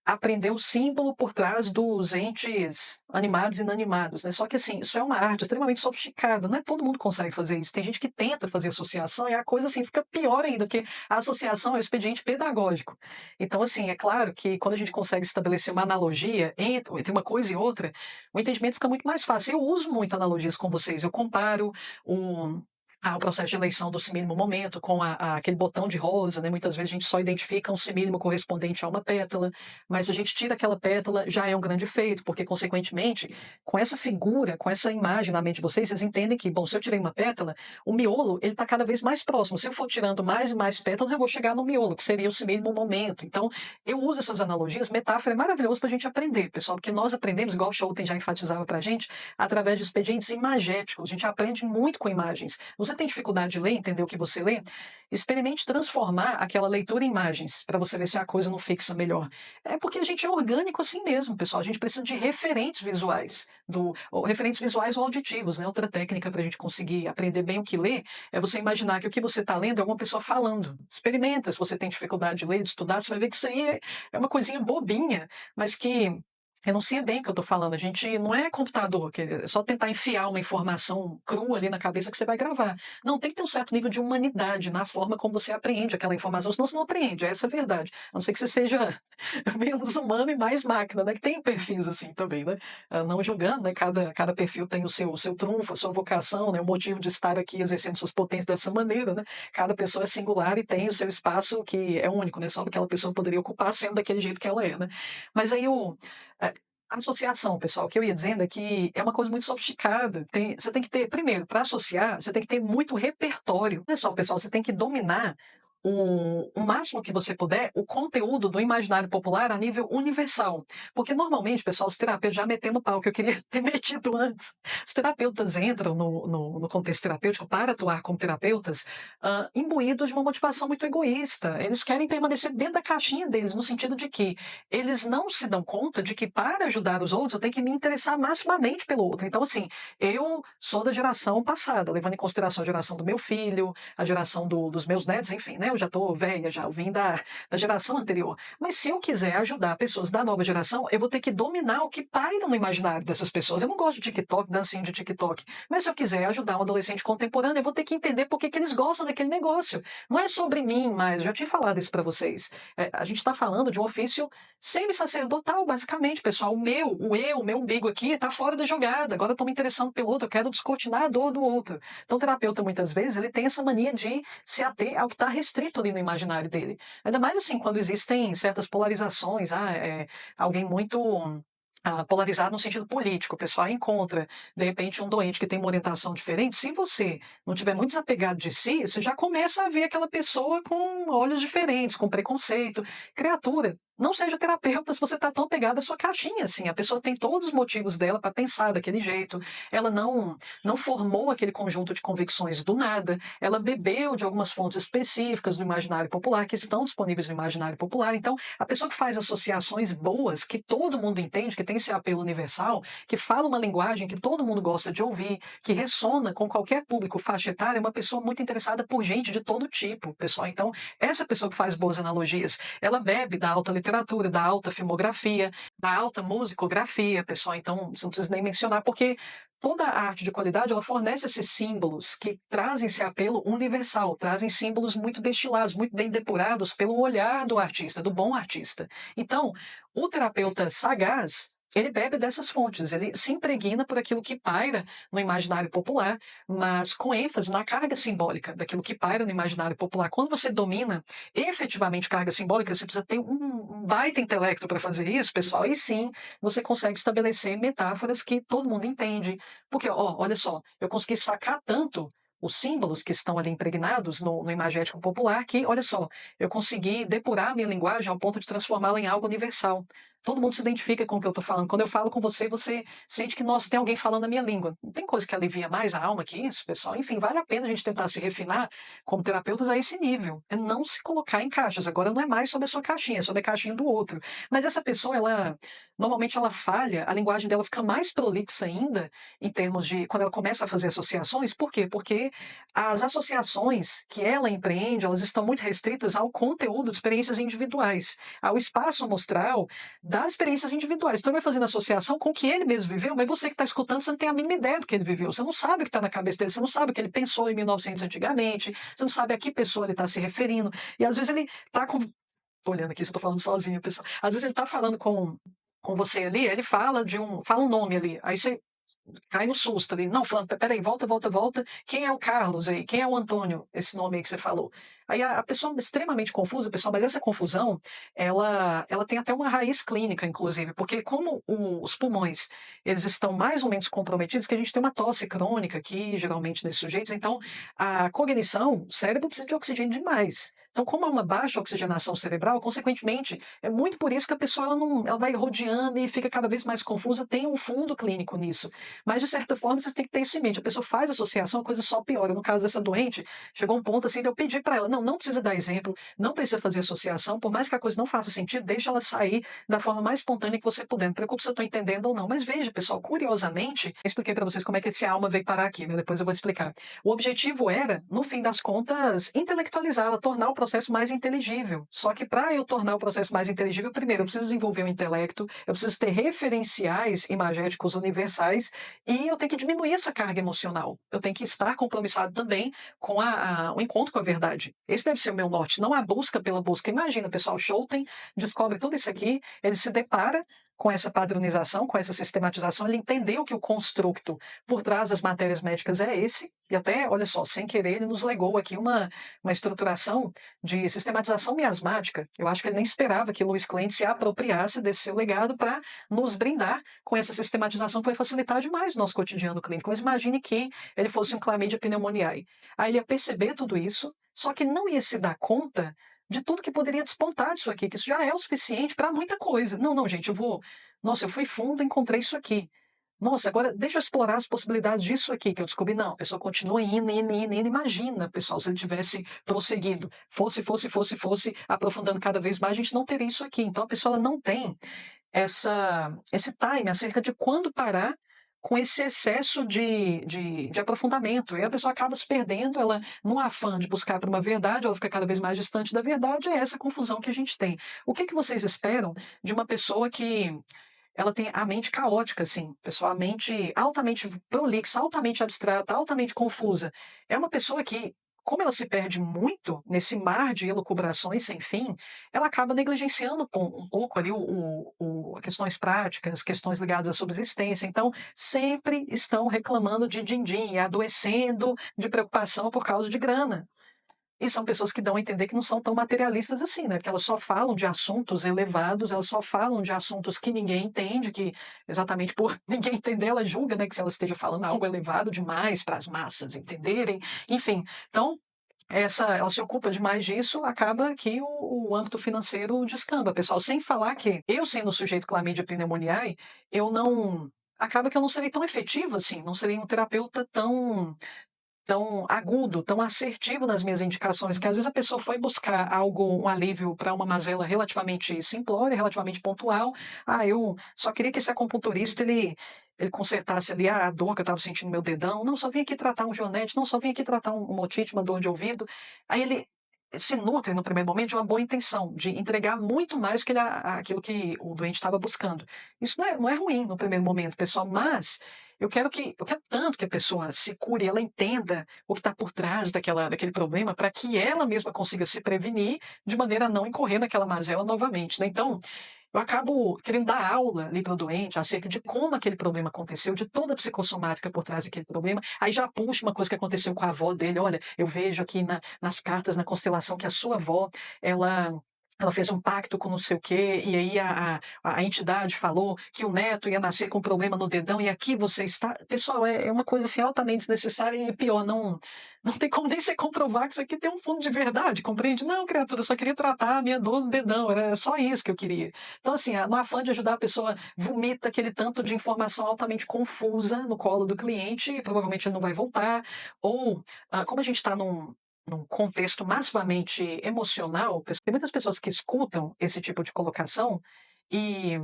aprender o símbolo por trás dos entes animados e inanimados, né? Só que assim, isso é uma arte extremamente sofisticada, não é todo mundo consegue fazer isso. Tem gente que tenta fazer associação e a coisa assim fica pior ainda, porque a associação é um expediente pedagógico. Então, assim, é claro que quando a gente consegue estabelecer uma analogia entre uma coisa e outra, o entendimento fica muito mais fácil. Eu uso muito analogias com vocês, eu comparo o o processo de eleição do simílimo momento com aquele botão de rosa, né? Muitas vezes a gente só identifica um simílimo correspondente a uma pétala, mas se a gente tira aquela pétala, já é um grande feito, porque, consequentemente, com essa figura, com essa imagem na mente de vocês, vocês entendem que, bom, se eu tirei uma pétala, o miolo, ele está cada vez mais próximo. Se eu for tirando mais e mais pétalas, eu vou chegar no miolo, que seria o simílimo momento. Então, eu uso essas analogias, metáfora é maravilhoso para a gente aprender, pessoal, porque nós aprendemos, igual o Schouten já enfatizava para a gente, através de expedientes imagéticos. A gente aprende muito com imagens. Você tem dificuldade de ler, entender o que você lê? Experimente transformar aquela leitura em imagens, para você ver se a coisa não fixa melhor. É porque a gente é orgânico assim mesmo, pessoal. A gente precisa de referentes visuais, ou referentes visuais ou auditivos, né? Outra técnica para a gente conseguir aprender bem o que ler é você imaginar que o que você está lendo é alguma pessoa falando. Experimenta, se você tem dificuldade de ler, de estudar, você vai ver que isso aí é uma coisinha bobinha, mas que renuncia bem o que eu estou falando. A gente não é computador, que é só tentar enfiar uma informação crua ali na cabeça que você vai gravar. Não, tem que ter um certo nível de humanidade na forma como você apreende aquela informação, senão você não aprende, essa é a verdade. A não ser que você seja menos humano e mais máquina, né? Que tem perfis assim também, né? Não julgando, né? Cada perfil tem o seu trunfo, a sua vocação, né? O motivo de estar aqui exercendo suas potências dessa maneira, né? Cada pessoa é singular e tem o seu espaço que é único, né? Só aquela pessoa poderia ocupar sendo daquele jeito que ela é, né? Mas aí a associação, pessoal, o que eu ia dizendo é que é uma coisa muito sofisticada. Você tem que ter, primeiro, para associar, você tem que ter muito repertório. Não é só, pessoal, você tem que dominar o máximo que você puder, o conteúdo do imaginário popular a nível universal. Porque normalmente, pessoal, os terapeutas já metendo pau, que eu queria ter metido antes. Os terapeutas entram no contexto terapêutico para atuar como terapeutas, imbuídos de uma motivação muito egoísta. Eles querem permanecer dentro da caixinha deles, no sentido de que eles não se dão conta de que para ajudar os outros eu tenho que me interessar maximamente pelo outro. Então, assim, eu sou da geração passada, levando em consideração a geração do meu filho, a geração dos meus netos, enfim, né? Eu já estou velha, já eu vim da geração anterior. Mas se eu quiser ajudar pessoas da nova geração, eu vou ter que dominar o que paira no imaginário dessas pessoas. Eu não gosto de TikTok, dancinho de TikTok. Mas se eu quiser ajudar um adolescente contemporâneo, eu vou ter que entender por que eles gostam daquele negócio. Não é sobre mim, mas eu já tinha falado isso para vocês. A gente está falando de um ofício semi-sacerdotal, basicamente, pessoal. O meu umbigo aqui está fora da jogada. Agora eu estou me interessando pelo outro, eu quero descortinar a dor do outro. Então, o terapeuta, muitas vezes, ele tem essa mania de se ater ao que está restrito ali no imaginário dele. Ainda mais assim, quando existem certas polarizações, alguém muito polarizado no sentido político, o pessoal encontra, de repente, um doente que tem uma orientação diferente. Se você não tiver muito desapegado de si, você já começa a ver aquela pessoa com olhos diferentes, com preconceito. Criatura, não seja terapeuta se você está tão apegado à sua caixinha, assim. A pessoa tem todos os motivos dela para pensar daquele jeito. Ela não formou aquele conjunto de convicções do nada. Ela bebeu de algumas fontes específicas do imaginário popular, que estão disponíveis no imaginário popular. Então, a pessoa que faz associações boas, que todo mundo entende, que tem esse apelo universal, que fala uma linguagem que todo mundo gosta de ouvir, que ressona com qualquer público faixa etária, é uma pessoa muito interessada por gente de todo tipo, pessoal. Então, essa pessoa que faz boas analogias, ela bebe da alta literatura, da alta filmografia, da alta musicografia, pessoal. Então, você não precisa nem mencionar, porque toda a arte de qualidade, ela fornece esses símbolos que trazem esse apelo universal, trazem símbolos muito destilados, muito bem depurados pelo olhar do artista, do bom artista. Então, o terapeuta sagaz, ele bebe dessas fontes, ele se impregna por aquilo que paira no imaginário popular, mas com ênfase na carga simbólica daquilo que paira no imaginário popular. Quando você domina efetivamente carga simbólica, você precisa ter um baita intelecto para fazer isso, pessoal, e sim, você consegue estabelecer metáforas que todo mundo entende. Porque, ó, olha só, eu consegui sacar tanto os símbolos que estão ali impregnados no imagético popular que, olha só, eu consegui depurar a minha linguagem ao ponto de transformá-la em algo universal. Todo mundo se identifica com o que eu estou falando. Quando eu falo com você, você sente que, nossa, tem alguém falando a minha língua. Não tem coisa que alivia mais a alma que isso, pessoal. Enfim, vale a pena a gente tentar se refinar como terapeutas a esse nível. É não se colocar em caixas. Agora não é mais sobre a sua caixinha, é sobre a caixinha do outro. Mas essa pessoa, normalmente ela falha, a linguagem dela fica mais prolixa ainda, em termos de quando ela começa a fazer associações. Por quê? Porque as associações que ela empreende, elas estão muito restritas ao conteúdo de experiências individuais, ao espaço amostral das experiências individuais. Então, ele vai fazendo associação com o que ele mesmo viveu, mas você que está escutando, você não tem a mínima ideia do que ele viveu. Você não sabe o que está na cabeça dele, você não sabe o que ele pensou em 1900 antigamente, você não sabe a que pessoa ele está se referindo. E às vezes ele está com. Tô olhando aqui, se eu tô falando sozinho, pessoal. Às vezes ele está falando com você ali, ele fala um nome ali, aí você cai no susto ali. Não, falando, peraí, volta, volta, volta. Quem é o Carlos aí? Quem é o Antônio? Esse nome aí que você falou. Aí a pessoa é extremamente confusa, pessoal, mas essa confusão, ela tem até uma raiz clínica, inclusive, porque como os pulmões, eles estão mais ou menos comprometidos, que a gente tem uma tosse crônica aqui, geralmente nesses sujeitos, então a cognição, o cérebro precisa de oxigênio demais. Então, como há uma baixa oxigenação cerebral, consequentemente, é muito por isso que a pessoa ela vai rodeando e fica cada vez mais confusa, tem um fundo clínico nisso. Mas, de certa forma, vocês têm que ter isso em mente. A pessoa faz associação, a coisa só piora. No caso dessa doente, chegou um ponto assim de eu pedir para ela, não precisa dar exemplo, não precisa fazer associação, por mais que a coisa não faça sentido, deixa ela sair da forma mais espontânea que você puder. Não preocupe se eu estou entendendo ou não. Mas veja, pessoal, curiosamente, eu expliquei para vocês como é que esse alma veio parar aqui, né? Depois eu vou explicar. O objetivo era, no fim das contas, intelectualizá-la, tornar o processo mais inteligível. Só que para eu tornar o processo mais inteligível, primeiro, eu preciso desenvolver o intelecto, eu preciso ter referenciais imagéticos universais e eu tenho que diminuir essa carga emocional. Eu tenho que estar compromissado também com o encontro com a verdade. Esse deve ser o meu norte, não a busca pela busca. Imagina, pessoal, Schouten descobre tudo isso aqui, ele se depara com essa padronização, com essa sistematização, ele entendeu que o construto por trás das matérias médicas é esse, e até, olha só, sem querer, ele nos legou aqui uma estruturação de sistematização miasmática. Eu acho que ele nem esperava que Louis Klein se apropriasse desse seu legado para nos brindar com essa sistematização que vai facilitar demais o nosso cotidiano clínico. Mas imagine que ele fosse um Chlamydia pneumoniae. Aí ele ia perceber tudo isso, só que não ia se dar conta de tudo que poderia despontar disso aqui, que isso já é o suficiente para muita coisa. Não, não, gente, eu vou. Nossa, eu fui fundo e encontrei isso aqui. Nossa, agora deixa eu explorar as possibilidades disso aqui que eu descobri. Não, a pessoa continua indo, indo, indo, indo. Imagina, pessoal, se ele tivesse prosseguido, fosse, aprofundando cada vez mais, a gente não teria isso aqui. Então a pessoa ela não tem esse time acerca de quando parar com esse excesso de aprofundamento. E a pessoa acaba se perdendo, ela, no afã de buscar por uma verdade, ela fica cada vez mais distante da verdade, é essa confusão que a gente tem. O que que vocês esperam de uma pessoa que ela tem a mente caótica, assim, pessoal, a mente altamente prolixa, altamente abstrata, altamente confusa. É uma pessoa que, como ela se perde muito nesse mar de elucubrações sem fim, ela acaba negligenciando um pouco ali questões práticas, questões ligadas à subsistência. Então, sempre estão reclamando de din-din, adoecendo de preocupação por causa de grana. E são pessoas que dão a entender que não são tão materialistas assim, né, porque elas só falam de assuntos elevados, elas só falam de assuntos que ninguém entende, que exatamente por ninguém entender, ela julga, né, que se ela esteja falando algo elevado demais para as massas entenderem, enfim. Então, ela se ocupa demais disso, acaba que o âmbito financeiro descamba, pessoal. Sem falar que eu, sendo o sujeito Chlamydia pneumoniae, eu não acaba que eu não serei tão efetivo assim, não serei um terapeuta tão agudo, tão assertivo nas minhas indicações, que às vezes a pessoa foi buscar algo, um alívio para uma mazela relativamente simplória, relativamente pontual. Ah, eu só queria que esse acupunturista ele consertasse ali a dor que eu estava sentindo no meu dedão. Não, só vim aqui tratar um joanete, não, só vim aqui tratar um otite, uma dor de ouvido. Aí ele se nutre no primeiro momento de uma boa intenção, de entregar muito mais que aquilo que o doente estava buscando. Isso não é ruim no primeiro momento, pessoal, mas eu quero tanto que a pessoa se cure, ela entenda o que está por trás daquele problema, para que ela mesma consiga se prevenir, de maneira a não incorrer naquela mazela novamente, né. Então, eu acabo querendo dar aula ali para o doente acerca de como aquele problema aconteceu, de toda a psicossomática por trás daquele problema. Aí já puxo uma coisa que aconteceu com a avó dele: "Olha, eu vejo aqui nas cartas, na constelação, que a sua avó, ela ela fez um pacto com não sei o quê, e aí a entidade falou que o neto ia nascer com problema no dedão, e aqui você está". Pessoal, é uma coisa, assim, altamente desnecessária e pior, não tem como nem você comprovar que isso aqui tem um fundo de verdade, compreende? "Não, criatura, eu só queria tratar a minha dor no dedão, era só isso que eu queria". Então, assim, no afã de ajudar, a pessoa vomita aquele tanto de informação altamente confusa no colo do cliente e provavelmente ele não vai voltar. Ou, como a gente está num contexto massivamente emocional, tem muitas pessoas que escutam esse tipo de colocação e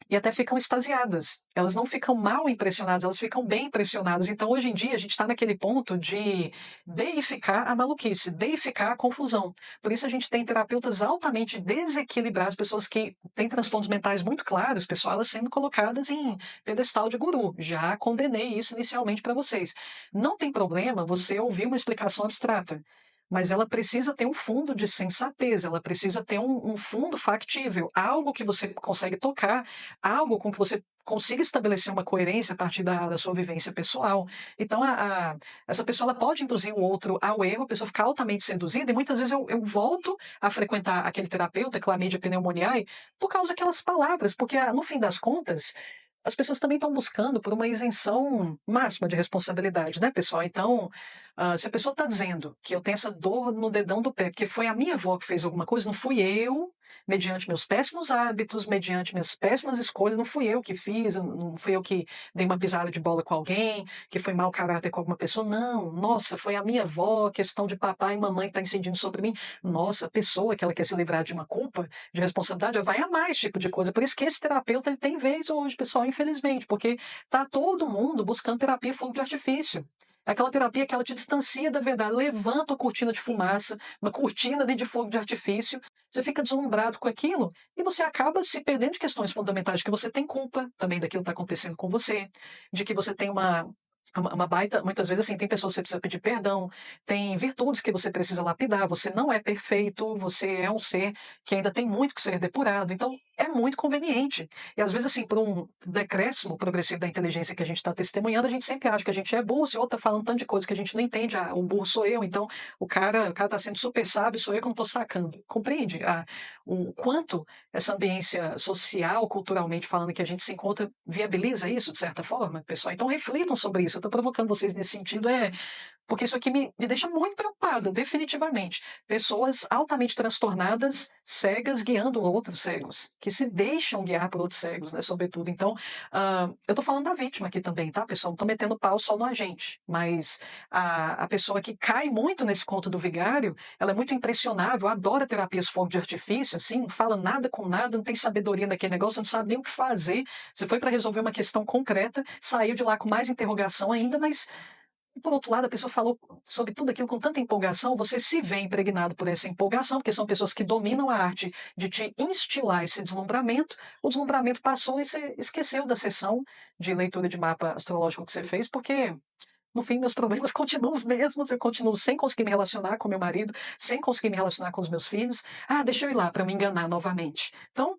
e até ficam extasiadas. Elas não ficam mal impressionadas, elas ficam bem impressionadas. Então, hoje em dia, a gente está naquele ponto de deificar a maluquice, deificar a confusão. Por isso, a gente tem terapeutas altamente desequilibrados, pessoas que têm transtornos mentais muito claros, pessoal, elas sendo colocadas em pedestal de guru. Já condenei isso inicialmente para vocês. Não tem problema você ouvir uma explicação abstrata. Mas ela precisa ter um fundo de sensatez, ela precisa ter um fundo factível, algo que você consegue tocar, algo com que você consiga estabelecer uma coerência a partir da sua vivência pessoal. Então, essa pessoa ela pode induzir o outro ao erro, a pessoa fica altamente seduzida, e muitas vezes eu volto a frequentar aquele terapeuta, Chlamydia pneumoniae, por causa daquelas palavras, porque no fim das contas, as pessoas também estão buscando por uma isenção máxima de responsabilidade, né, pessoal? Então, se a pessoa está dizendo que eu tenho essa dor no dedão do pé, porque foi a minha avó que fez alguma coisa, não fui eu, mediante meus péssimos hábitos, mediante minhas péssimas escolhas, não fui eu que fiz, não fui eu que dei uma pisada de bola com alguém, que foi mau caráter com alguma pessoa. Não, nossa, foi a minha avó, questão de papai e mamãe que está incidindo sobre mim. Nossa, a pessoa que ela quer se livrar de uma culpa, de responsabilidade, ela vai amar esse tipo de coisa. Por isso que esse terapeuta ele tem vez hoje, pessoal, infelizmente, porque tá todo mundo buscando terapia fogo de artifício. É aquela terapia que ela te distancia da verdade, levanta uma cortina de fumaça, uma cortina de fogo de artifício, você fica deslumbrado com aquilo e você acaba se perdendo de questões fundamentais, de que você tem culpa também daquilo que está acontecendo com você, de que você tem uma baita, muitas vezes assim, tem pessoas que você precisa pedir perdão, tem virtudes que você precisa lapidar, você não é perfeito, você é um ser que ainda tem muito que ser depurado. Então, é muito conveniente. E às vezes, assim, por um decréscimo progressivo da inteligência que a gente está testemunhando, a gente sempre acha que a gente é burro, se o outro está falando tanto de coisa que a gente não entende, ah, o burro sou eu, então o cara está sendo super sábio, sou eu que não estou sacando. Compreende? O quanto essa ambiência social, culturalmente falando, que a gente se encontra, viabiliza isso, de certa forma, pessoal? Então reflitam sobre isso. Eu estou provocando vocês nesse sentido, porque isso aqui me deixa muito preocupada, definitivamente. Pessoas altamente transtornadas, cegas, guiando outros cegos, que se deixam guiar por outros cegos, né, sobretudo. Então, eu estou falando da vítima aqui também, tá, pessoal? Não estou metendo pau só no agente, mas a pessoa que cai muito nesse conto do vigário, ela é muito impressionável, adora terapias fogo de artifício, assim, não fala nada com nada, não tem sabedoria naquele negócio, não sabe nem o que fazer. Você foi para resolver uma questão concreta, saiu de lá com mais interrogação ainda, mas por outro lado, a pessoa falou sobre tudo aquilo com tanta empolgação, você se vê impregnado por essa empolgação, porque são pessoas que dominam a arte de te instilar esse deslumbramento. O deslumbramento passou e você esqueceu da sessão de leitura de mapa astrológico que você fez, porque no fim meus problemas continuam os mesmos, eu continuo sem conseguir me relacionar com meu marido, sem conseguir me relacionar com os meus filhos. Ah, deixa eu ir lá para me enganar novamente. Então,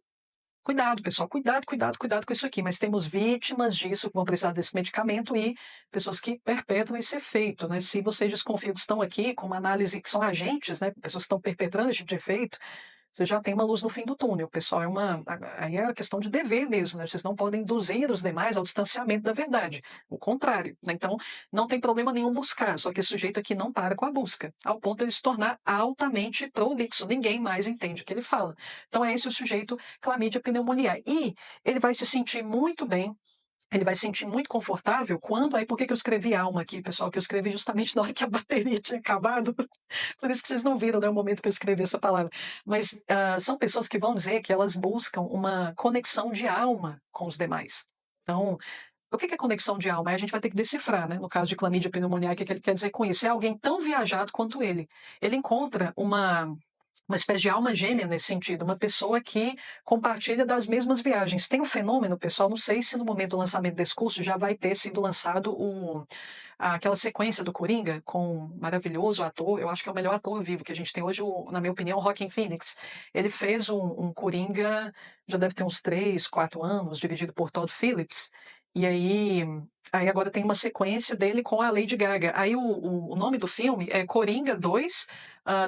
cuidado, pessoal, cuidado, cuidado, cuidado com isso aqui. Mas temos vítimas disso que vão precisar desse medicamento e pessoas que perpetram esse efeito, né? Se vocês desconfiam que estão aqui com uma análise que são agentes, né? Pessoas que estão perpetrando esse tipo de efeito, você já tem uma luz no fim do túnel, pessoal. Aí é a questão de dever mesmo, né? Vocês não podem induzir os demais ao distanciamento da verdade. O contrário, né? Então, não tem problema nenhum buscar, só que esse sujeito aqui não para com a busca, ao ponto de ele se tornar altamente prolixo. Ninguém mais entende o que ele fala. Então, é esse o sujeito Chlamydia pneumoniae. E ele vai se sentir muito bem, ele vai se sentir muito confortável quando. Aí, por que eu escrevi alma aqui, pessoal? Que eu escrevi justamente na hora que a bateria tinha acabado. Por isso que vocês não viram, né, o momento que eu escrevi essa palavra. Mas são pessoas que vão dizer que elas buscam uma conexão de alma com os demais. Então, o que é conexão de alma? Aí a gente vai ter que decifrar, né? No caso de Chlamydia pneumoniae, o que ele quer dizer com isso? É alguém tão viajado quanto ele. Ele encontra uma espécie de alma gêmea nesse sentido, uma pessoa que compartilha das mesmas viagens. Tem um fenômeno, pessoal, não sei se no momento do lançamento desse curso já vai ter sido lançado aquela sequência do Coringa com um maravilhoso ator, eu acho que é o melhor ator vivo que a gente tem hoje, na minha opinião, o Joaquin Phoenix. Ele fez um Coringa, já deve ter uns 3, 4 anos, dirigido por Todd Phillips, e aí agora tem uma sequência dele com a Lady Gaga. Aí o nome do filme é Coringa 2,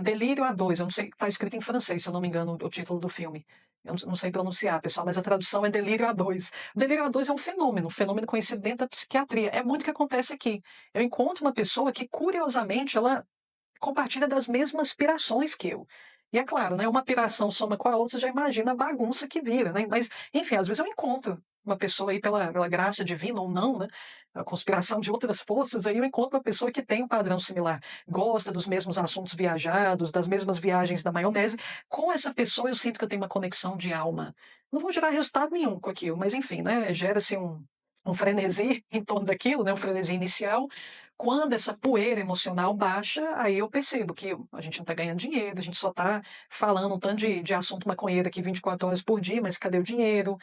Delírio a 2. Eu não sei, está escrito em francês, se eu não me engano, o título do filme. Eu não sei pronunciar, pessoal, mas a tradução é Delírio a 2. O delírio a 2 é um fenômeno conhecido dentro da psiquiatria. É muito o que acontece aqui. Eu encontro uma pessoa que, curiosamente, ela compartilha das mesmas pirações que eu. E é claro, né, uma piração soma com a outra, você já imagina a bagunça que vira, né? Mas, enfim, às vezes eu encontro uma pessoa aí pela graça divina ou não, né? A conspiração de outras forças, aí eu encontro uma pessoa que tem um padrão similar, gosta dos mesmos assuntos viajados, das mesmas viagens da maionese. Com essa pessoa eu sinto que eu tenho uma conexão de alma. Não vou gerar resultado nenhum com aquilo, mas enfim, né? Gera-se um frenesi em torno daquilo, né? Um frenesi inicial. Quando essa poeira emocional baixa, aí eu percebo que a gente não está ganhando dinheiro, a gente só está falando um tanto de assunto maconheiro aqui 24 horas por dia, mas cadê o dinheiro?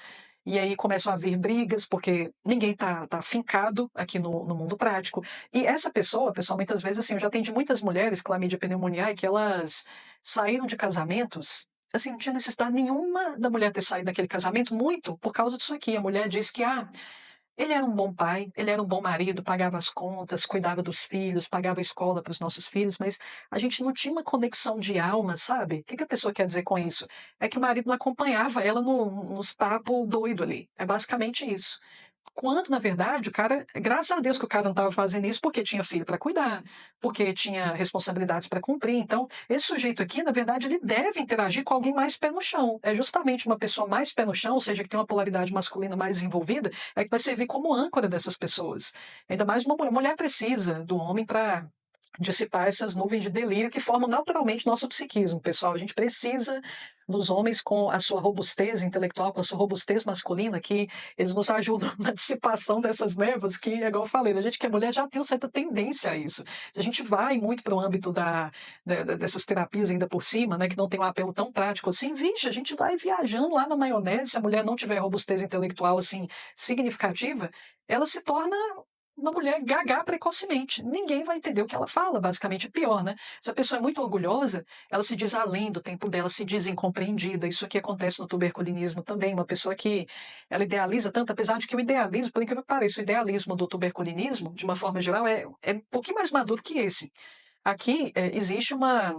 E aí começam a haver brigas, porque ninguém tá fincado aqui no mundo prático. E essa pessoa, pessoal, muitas vezes, assim, eu já atendi muitas mulheres, clamídia pneumoniae, que elas saíram de casamentos, assim, não tinha necessidade nenhuma da mulher ter saído daquele casamento, muito por causa disso aqui. A mulher diz que, ele era um bom pai, ele era um bom marido, pagava as contas, cuidava dos filhos, pagava a escola para os nossos filhos, mas a gente não tinha uma conexão de alma, sabe? O que a pessoa quer dizer com isso? É que o marido não acompanhava ela nos papos doido ali. É basicamente isso. Quando, na verdade, o cara, graças a Deus que o cara não estava fazendo isso porque tinha filho para cuidar, porque tinha responsabilidades para cumprir. Então, esse sujeito aqui, na verdade, ele deve interagir com alguém mais pé no chão. É justamente uma pessoa mais pé no chão, ou seja, que tem uma polaridade masculina mais desenvolvida, é que vai servir como âncora dessas pessoas. Ainda mais uma mulher. Mulher precisa do homem para dissipar essas nuvens de delírio que formam naturalmente nosso psiquismo, pessoal. A gente precisa dos homens com a sua robustez intelectual, com a sua robustez masculina, que eles nos ajudam na dissipação dessas névoas, que, é igual eu falei, a gente que é mulher já tem uma certa tendência a isso. Se a gente vai muito para o âmbito dessas terapias ainda por cima, né, que não tem um apelo tão prático assim, vixe, a gente vai viajando lá na maionese, se a mulher não tiver robustez intelectual assim significativa, ela se torna uma mulher gagar precocemente. Ninguém vai entender o que ela fala, basicamente. Pior, né? Se a pessoa é muito orgulhosa, ela se diz além do tempo dela, se diz incompreendida. Isso aqui acontece no tuberculinismo também. Uma pessoa que ela idealiza tanto, apesar de que o idealismo, por incrível que pareça, o idealismo do tuberculinismo, de uma forma geral, é um pouquinho mais maduro que esse. Aqui existe uma.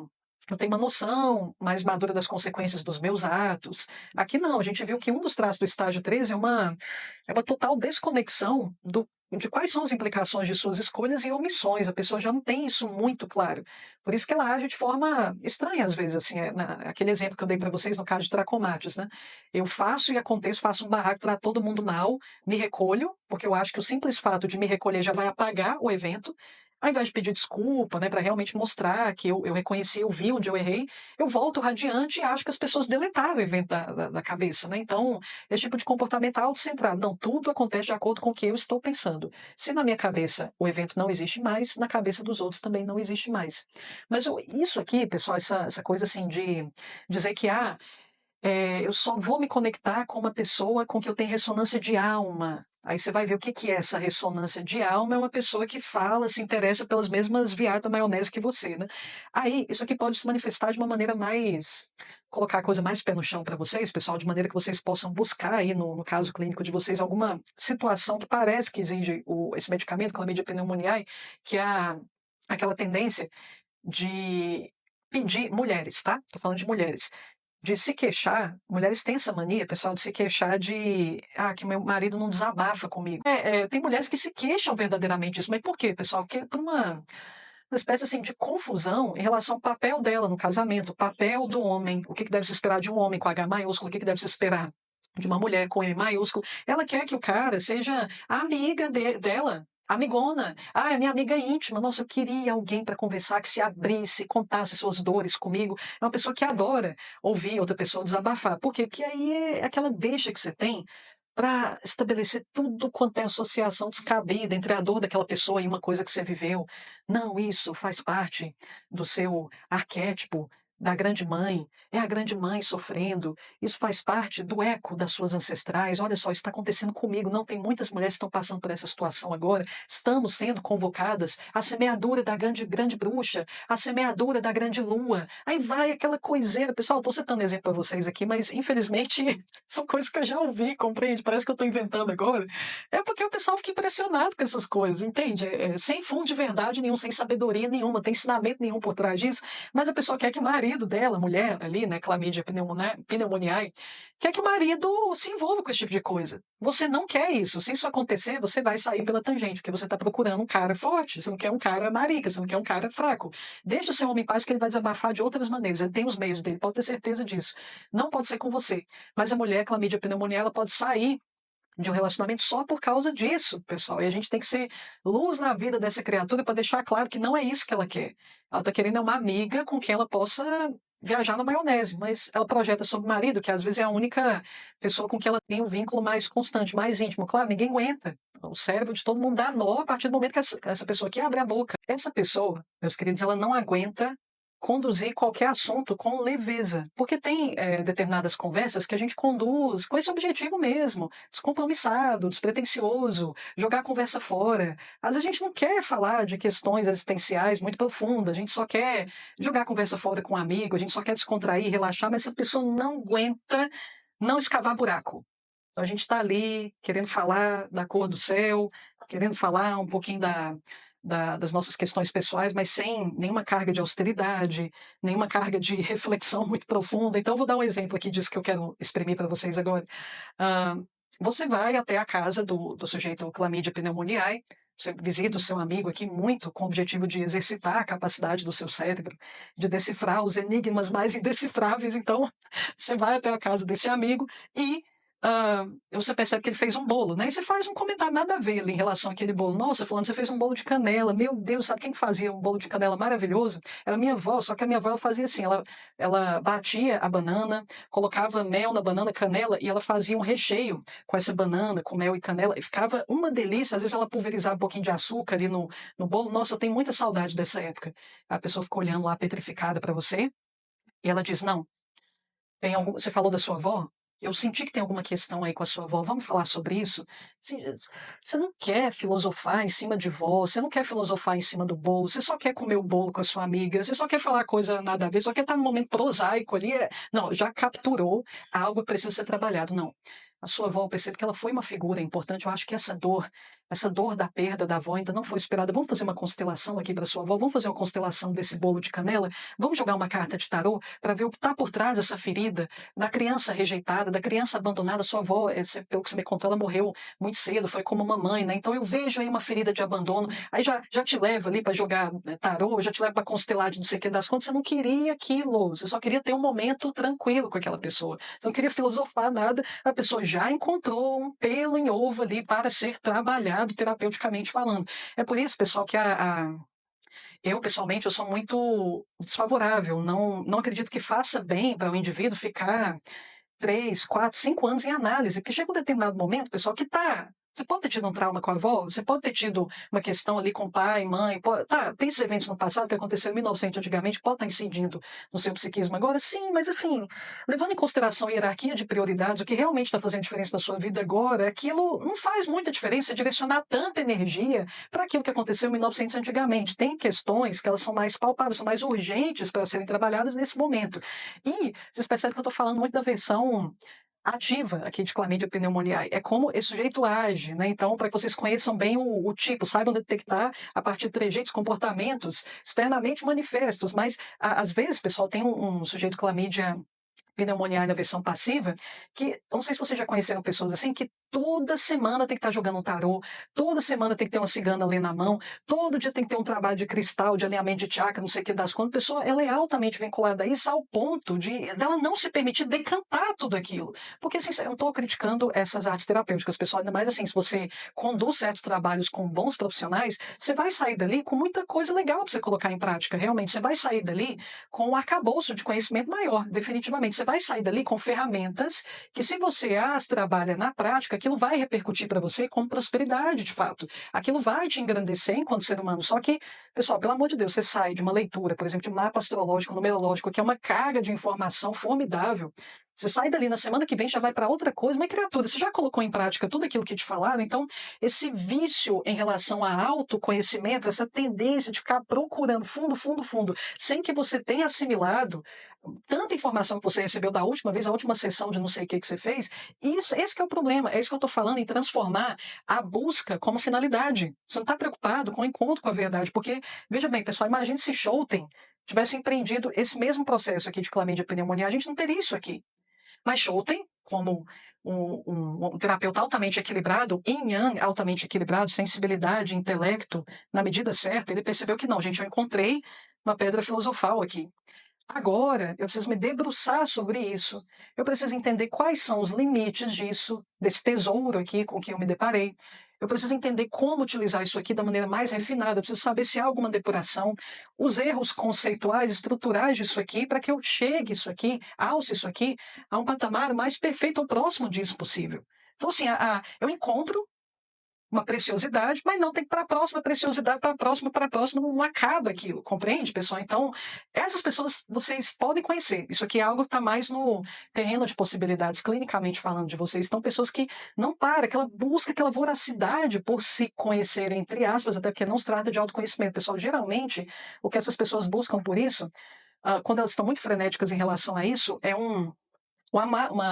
Eu tenho uma noção mais madura das consequências dos meus atos. Aqui não, a gente viu que um dos traços do estágio 3 é uma total desconexão de quais são as implicações de suas escolhas e omissões. A pessoa já não tem isso muito claro. Por isso que ela age de forma estranha, às vezes. Assim, aquele exemplo que eu dei para vocês no caso de Tracomates. Né? Eu faço e aconteço, faço um barraco, trato todo mundo mal, me recolho, porque eu acho que o simples fato de me recolher já vai apagar o evento. Ao invés de pedir desculpa, né, para realmente mostrar que eu reconheci, eu vi onde eu errei, eu volto radiante e acho que as pessoas deletaram o evento da cabeça. Né? Então, esse tipo de comportamento autocentrado. Não, tudo acontece de acordo com o que eu estou pensando. Se na minha cabeça o evento não existe mais, na cabeça dos outros também não existe mais. Mas isso aqui, pessoal, essa coisa assim de dizer que eu só vou me conectar com uma pessoa com que eu tenho ressonância de alma. Aí você vai ver o que que é essa ressonância de alma, é uma pessoa que fala, se interessa pelas mesmas viadas da maionese que você, né? Aí, isso aqui pode se manifestar de uma maneira mais, colocar a coisa mais pé no chão para vocês, pessoal, de maneira que vocês possam buscar aí no caso clínico de vocês alguma situação que parece que exige esse medicamento, Chlamydia pneumoniae, que é aquela tendência de pedir mulheres, tá? Tô falando de mulheres de se queixar, mulheres têm essa mania, pessoal, de se queixar que meu marido não desabafa comigo. Tem mulheres que se queixam verdadeiramente disso, mas por quê, pessoal? Porque por uma espécie assim de confusão em relação ao papel dela no casamento, o papel do homem, o que que deve se esperar de um homem com H maiúsculo, o que que deve se esperar de uma mulher com M maiúsculo. Ela quer que o cara seja a amiga dela. Amigona, é minha amiga íntima. Nossa, eu queria alguém para conversar, que se abrisse, contasse suas dores comigo. É uma pessoa que adora ouvir outra pessoa desabafar. Por quê? Porque aí é aquela deixa que você tem para estabelecer tudo quanto é associação descabida entre a dor daquela pessoa e uma coisa que você viveu. Não, isso faz parte do seu arquétipo da grande mãe. É a grande mãe sofrendo. Isso faz parte do eco das suas ancestrais. Olha só, isso está acontecendo comigo. Não tem muitas mulheres que estão passando por essa situação agora. Estamos sendo convocadas à semeadura da grande bruxa, à semeadura da grande lua. Aí vai aquela coiseira. Pessoal, estou citando exemplo para vocês aqui, mas infelizmente são coisas que eu já ouvi, compreende? Parece que eu estou inventando agora. É porque o pessoal fica impressionado com essas coisas, entende? Sem fundo de verdade nenhum, sem sabedoria nenhuma, tem ensinamento nenhum por trás disso, mas a pessoa quer que o marido dela, mulher ali, né, Chlamydia pneumoniae, quer que o marido se envolva com esse tipo de coisa. Você não quer isso. Se isso acontecer, você vai sair pela tangente, porque você está procurando um cara forte, você não quer um cara marica, você não quer um cara fraco. Deixa o seu homem em paz que ele vai desabafar de outras maneiras, ele tem os meios dele, pode ter certeza disso. Não pode ser com você. Mas a mulher, Chlamydia pneumoniae, ela pode sair de um relacionamento só por causa disso, pessoal. E a gente tem que ser luz na vida dessa criatura para deixar claro que não é isso que ela quer. Ela está querendo uma amiga com quem ela possa viajar na maionese, mas ela projeta sobre o marido, que às vezes é a única pessoa com quem ela tem um vínculo mais constante, mais íntimo. Claro, ninguém aguenta. O cérebro de todo mundo dá nó a partir do momento que essa pessoa aqui abre a boca. Essa pessoa, meus queridos, ela não aguenta conduzir qualquer assunto com leveza, porque tem determinadas conversas que a gente conduz com esse objetivo mesmo, descompromissado, despretensioso, jogar a conversa fora. Às vezes a gente não quer falar de questões existenciais muito profundas, a gente só quer jogar a conversa fora com um amigo, a gente só quer descontrair, relaxar, mas essa pessoa não aguenta não escavar buraco. Então a gente está ali querendo falar da cor do céu, querendo falar um pouquinho das nossas questões pessoais, mas sem nenhuma carga de austeridade, nenhuma carga de reflexão muito profunda. Então, eu vou dar um exemplo aqui disso que eu quero exprimir para vocês agora. Ah, você vai até a casa do sujeito Chlamydia pneumoniae, você visita o seu amigo aqui muito com o objetivo de exercitar a capacidade do seu cérebro, de decifrar os enigmas mais indecifráveis. Então, você vai até a casa desse amigo e você percebe que ele fez um bolo, né? E você faz um comentário nada a ver ali em relação àquele bolo. Nossa, fulano, você fez um bolo de canela. Meu Deus, sabe quem fazia um bolo de canela maravilhoso? Era a minha avó, só que a minha avó ela fazia assim, ela batia a banana, colocava mel na banana, canela, e ela fazia um recheio com essa banana, com mel e canela, e ficava uma delícia. Às vezes ela pulverizava um pouquinho de açúcar ali no bolo. Nossa, eu tenho muita saudade dessa época. A pessoa ficou olhando lá petrificada para você, e ela diz, não, você falou da sua avó? eu senti que tem alguma questão aí com a sua avó, vamos falar sobre isso? Assim, você não quer filosofar em cima de vó, você não quer filosofar em cima do bolo, você só quer comer o bolo com a sua amiga, você só quer falar coisa nada a ver, só quer estar no momento prosaico ali. Não, já capturou algo que precisa ser trabalhado. Não. A sua avó, eu percebo que ela foi uma figura importante. Eu acho que essa dor da perda da avó ainda não foi esperada. Vamos fazer uma constelação aqui para sua avó? Vamos fazer uma constelação desse bolo de canela? Vamos jogar uma carta de tarô para ver o que está por trás dessa ferida da criança rejeitada, da criança abandonada. Sua avó, pelo que você me contou, ela morreu muito cedo, foi como mamãe, né? Então eu vejo aí uma ferida de abandono. Aí já te leva ali para jogar, né, tarô, já te leva para constelar de não sei o que das contas. Você não queria aquilo, você só queria ter um momento tranquilo com aquela pessoa. Você não queria filosofar nada. A pessoa já encontrou um pelo em ovo ali para ser trabalhado terapeuticamente falando. É por isso, pessoal, que eu, pessoalmente, eu sou muito desfavorável. Não acredito que faça bem para o indivíduo ficar 3, 4, 5 anos em análise, porque chega um determinado momento, pessoal, que tá. Você pode ter tido um trauma com a avó, você pode ter tido uma questão ali com pai, mãe, tá, tem esses eventos no passado que aconteceram em 1900 antigamente, pode estar incidindo no seu psiquismo agora, sim, mas assim, levando em consideração a hierarquia de prioridades, o que realmente está fazendo diferença na sua vida agora, aquilo não faz muita diferença direcionar tanta energia para aquilo que aconteceu em 1900 antigamente. Tem questões que elas são mais palpáveis, são mais urgentes para serem trabalhadas nesse momento. E vocês percebem que eu estou falando muito da versão ativa aqui de Chlamydia pneumoniae. É como esse sujeito age, né? Então, para que vocês conheçam bem o tipo, saibam detectar a partir de trejeitos, comportamentos externamente manifestos. Mas, às vezes, pessoal, tem um sujeito Chlamydia pneumoniae na versão passiva, que eu não sei se vocês já conheceram pessoas assim, que toda semana tem que estar jogando um tarô, toda semana tem que ter uma cigana ali na mão, todo dia tem que ter um trabalho de cristal, de alinhamento de chakra, não sei o que das contas. A pessoa, ela é altamente vinculada a isso ao ponto de dela não se permitir decantar tudo aquilo. Porque, assim, eu não estou criticando essas artes terapêuticas, pessoal, ainda mais assim, se você conduz certos trabalhos com bons profissionais, você vai sair dali com muita coisa legal para você colocar em prática, realmente. Você vai sair dali com um arcabouço de conhecimento maior, definitivamente. Você vai sair dali com ferramentas que, se você as trabalha na prática, aquilo vai repercutir para você como prosperidade, de fato. Aquilo vai te engrandecer enquanto ser humano. Só que, pessoal, pelo amor de Deus, você sai de uma leitura, por exemplo, de um mapa astrológico, numerológico, que é uma carga de informação formidável. Você sai dali na semana que vem, já vai para outra coisa, mas criatura, você já colocou em prática tudo aquilo que te falaram? Então, esse vício em relação a autoconhecimento, essa tendência de ficar procurando fundo, fundo, fundo, sem que você tenha assimilado tanta informação que você recebeu da última vez, a última sessão de não sei o que que você fez, esse que é o problema, é isso que eu estou falando, em transformar a busca como finalidade. Você não está preocupado com o encontro com a verdade, porque, veja bem, pessoal, imagine se Schouten tivesse empreendido esse mesmo processo aqui de clamídia pneumonia, a gente não teria isso aqui. Mas Schouten, como um terapeuta altamente equilibrado, yin yang altamente equilibrado, sensibilidade, intelecto, na medida certa, ele percebeu que não, gente, eu encontrei uma pedra filosofal aqui. Agora, eu preciso me debruçar sobre isso. Eu preciso entender quais são os limites disso, desse tesouro aqui com que eu me deparei. Eu preciso entender como utilizar isso aqui da maneira mais refinada. Eu preciso saber se há alguma depuração, os erros conceituais, estruturais disso aqui, para que eu chegue isso aqui, alce isso aqui, a um patamar mais perfeito ou próximo disso possível. Então, assim, eu encontro uma preciosidade, mas não tem que para a próxima preciosidade, para a próxima, não acaba aquilo, compreende, pessoal? Então, essas pessoas vocês podem conhecer. Isso aqui é algo que está mais no terreno de possibilidades, clinicamente falando de vocês. Então, pessoas que não param, aquela busca, aquela voracidade por se conhecer, entre aspas, até porque não se trata de autoconhecimento. Pessoal, geralmente, o que essas pessoas buscam por isso, quando elas estão muito frenéticas em relação a isso, é uma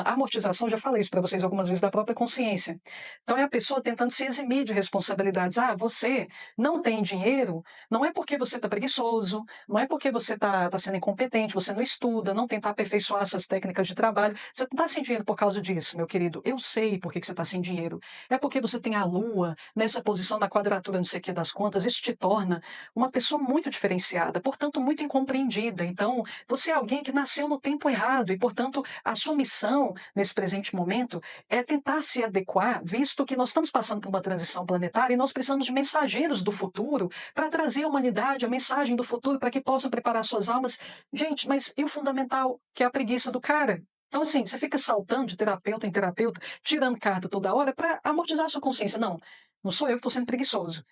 amortização, já falei isso para vocês algumas vezes, da própria consciência. Então é a pessoa tentando se eximir de responsabilidades. Você não tem dinheiro, não é porque você está preguiçoso, não é porque você está sendo incompetente, você não estuda, não tentar aperfeiçoar essas técnicas de trabalho. Você não está sem dinheiro por causa disso, meu querido. Eu sei por que você está sem dinheiro. É porque você tem a lua nessa posição da quadratura, não sei o que das contas. Isso te torna uma pessoa muito diferenciada, portanto, muito incompreendida. Então, você é alguém que nasceu no tempo errado e, portanto, a sua missão nesse presente momento é tentar se adequar, visto que nós estamos passando por uma transição planetária e nós precisamos de mensageiros do futuro para trazer à humanidade a mensagem do futuro para que possam preparar suas almas. Gente, mas e o fundamental, que é a preguiça do cara? Então, assim, você fica saltando de terapeuta em terapeuta, tirando carta toda hora para amortizar a sua consciência. Não, não sou eu que estou sendo preguiçoso.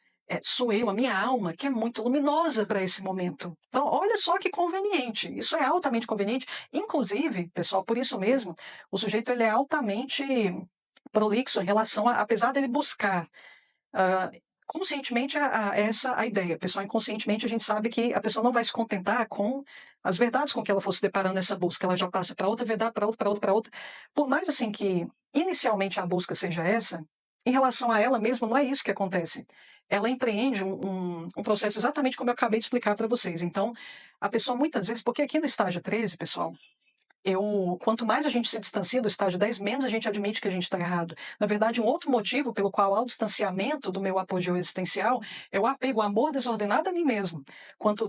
sou eu, a minha alma, que é muito luminosa para esse momento. Então, olha só que conveniente. Isso é altamente conveniente. Inclusive, pessoal, por isso mesmo, o sujeito ele é altamente prolixo em relação a, apesar dele buscar ah, conscientemente essa a ideia. Pessoal, inconscientemente a gente sabe que a pessoa não vai se contentar com as verdades com que ela for se deparando nessa busca. Ela já passa para outra verdade, para outra, para outra, para outra. Por mais assim que inicialmente a busca seja essa, em relação a ela mesma, não é isso que acontece. Ela empreende um processo exatamente como eu acabei de explicar para vocês. Então, a pessoa muitas vezes, porque aqui no estágio 13, pessoal, quanto mais a gente se distancia do estágio 10, menos a gente admite que a gente está errado. Na verdade, um outro motivo pelo qual há o distanciamento do meu apogeu existencial é o apego, o amor desordenado a mim mesmo.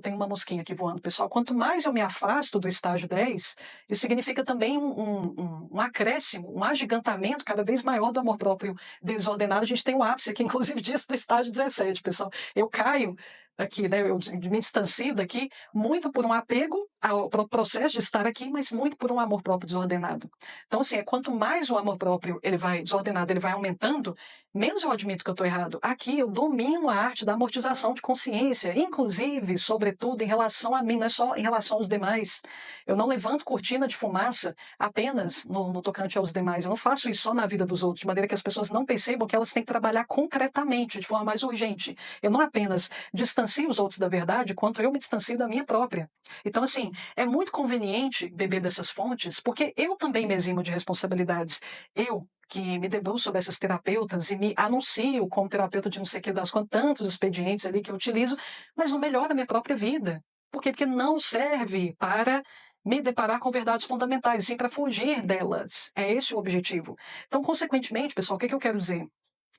Tem uma mosquinha aqui voando, pessoal. Quanto mais eu me afasto do estágio 10, isso significa também um acréscimo, um agigantamento cada vez maior do amor próprio desordenado. A gente tem um ápice aqui, inclusive, disso no estágio 17, pessoal. Eu caio aqui, né? Eu me distancio daqui muito por um apego ao processo de estar aqui, mas muito por um amor próprio desordenado. Então, assim, quanto mais o amor próprio ele vai desordenado, ele vai aumentando, menos eu admito que eu estou errado. Aqui eu domino a arte da amortização de consciência, inclusive, sobretudo, em relação a mim, não é só em relação aos demais. Eu não levanto cortina de fumaça apenas no tocante aos demais. Eu não faço isso só na vida dos outros, de maneira que as pessoas não percebam que elas têm que trabalhar concretamente, de forma mais urgente. Eu não apenas distancio os outros da verdade, quanto eu me distancio da minha própria. Então, assim, é muito conveniente beber dessas fontes, porque eu também me eximo de responsabilidades. Eu, que me debruço sobre essas terapeutas e me anuncio como terapeuta de não sei o que das quantas, tantos expedientes ali que eu utilizo, mas não melhora a minha própria vida. Por quê? Porque não serve para me deparar com verdades fundamentais, sim para fugir delas. É esse o objetivo. Então, consequentemente, pessoal, o que eu quero dizer?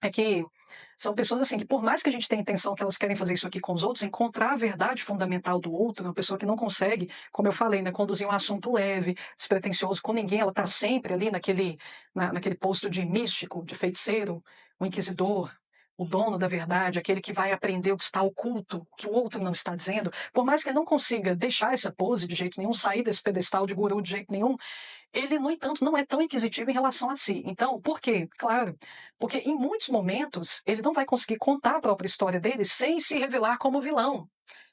É que são pessoas assim que, por mais que a gente tenha intenção que elas querem fazer isso aqui com os outros, encontrar a verdade fundamental do outro, uma pessoa que não consegue, como eu falei, né, conduzir um assunto leve, despretensioso com ninguém, ela está sempre ali naquele posto de místico, de feiticeiro, o inquisidor, o dono da verdade, aquele que vai aprender o que está oculto, que o outro não está dizendo, por mais que ele não consiga deixar essa pose de jeito nenhum, sair desse pedestal de guru de jeito nenhum, ele, no entanto, não é tão inquisitivo em relação a si. Então, por quê? Claro, porque em muitos momentos ele não vai conseguir contar a própria história dele sem se revelar como vilão.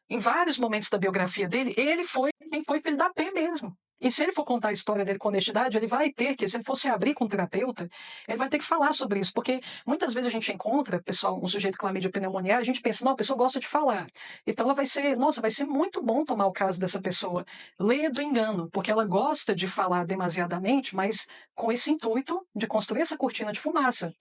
Em vários momentos da biografia dele, ele foi quem foi filho da P mesmo. E se ele for contar a história dele com honestidade, ele vai ter que, se ele for se abrir com um terapeuta, ele vai ter que falar sobre isso, porque muitas vezes a gente encontra, pessoal, um sujeito com clamídia pneumoniae, a gente pensa, não, a pessoa gosta de falar. Então ela vai ser, nossa, vai ser muito bom tomar o caso dessa pessoa. Leia do engano, porque ela gosta de falar demasiadamente, mas com esse intuito de construir essa cortina de fumaça,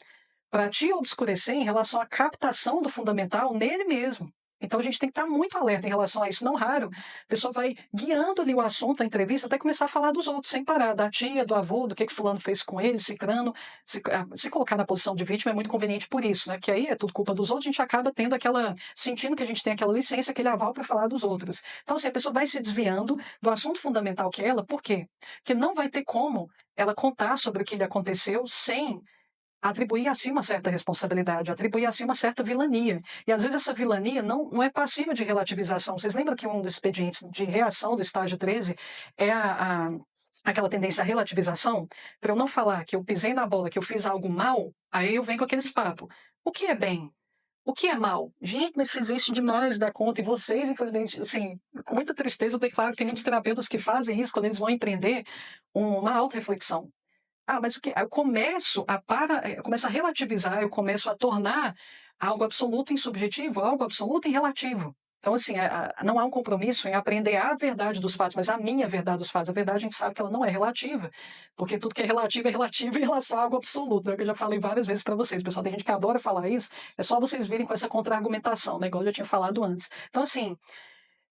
para te obscurecer em relação à captação do fundamental nele mesmo. Então a gente tem que estar muito alerta em relação a isso. Não raro, a pessoa vai guiando ali o assunto, a entrevista, até começar a falar dos outros, sem parar, da tia, do avô, do que fulano fez com ele, cicrano. Se colocar na posição de vítima é muito conveniente por isso, né? Porque aí é tudo culpa dos outros, a gente acaba tendo sentindo que a gente tem aquela licença, aquele aval para falar dos outros. Então, assim, a pessoa vai se desviando do assunto fundamental que é ela, por quê? Porque não vai ter como ela contar sobre o que lhe aconteceu sem atribuir a si uma certa responsabilidade, atribuir a si uma certa vilania. E às vezes essa vilania não é passível de relativização. Vocês lembram que um dos expedientes de reação do estágio 13 é aquela tendência à relativização? Para eu não falar que eu pisei na bola, que eu fiz algo mal, aí eu venho com aqueles papos. O que é bem? O que é mal? Gente, mas isso existe demais da conta. E vocês, infelizmente, assim, com muita tristeza, eu declaro que tem muitos terapeutas que fazem isso quando eles vão empreender uma auto-reflexão. Ah, mas o quê? Aí eu começo a relativizar, eu começo a tornar algo absoluto em subjetivo, algo absoluto em relativo. Então, assim, não há um compromisso em aprender a verdade dos fatos, mas a minha verdade dos fatos. A verdade a gente sabe que ela não é relativa, porque tudo que é relativo em relação a algo absoluto, né? Que eu já falei várias vezes para vocês. Pessoal, tem gente que adora falar isso, é só vocês virem com essa contra-argumentação, né? Igual eu já tinha falado antes. Então, assim,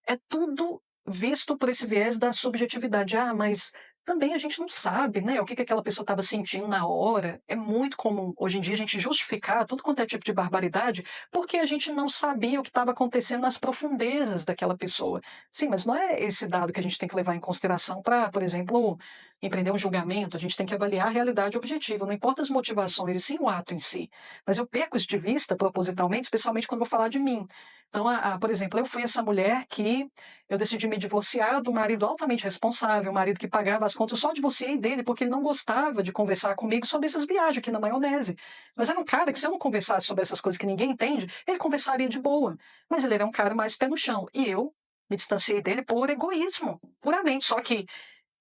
é tudo visto por esse viés da subjetividade. Ah, mas também a gente não sabe, né, o que aquela pessoa estava sentindo na hora. É muito comum, hoje em dia, a gente justificar tudo quanto é tipo de barbaridade porque a gente não sabia o que estava acontecendo nas profundezas daquela pessoa. Sim, mas não é esse dado que a gente tem que levar em consideração para, por exemplo, empreender um julgamento. A gente tem que avaliar a realidade objetiva, não importa as motivações, e sim o ato em si. Mas eu perco isso de vista propositalmente, especialmente quando vou falar de mim. Então, por exemplo, eu fui essa mulher que eu decidi me divorciar do marido altamente responsável, o marido que pagava as contas, eu só divorciei dele porque ele não gostava de conversar comigo sobre essas viagens aqui na maionese. Mas era um cara que, se eu não conversasse sobre essas coisas que ninguém entende, ele conversaria de boa. Mas ele era um cara mais pé no chão. E eu me distanciei dele por egoísmo, puramente. Só que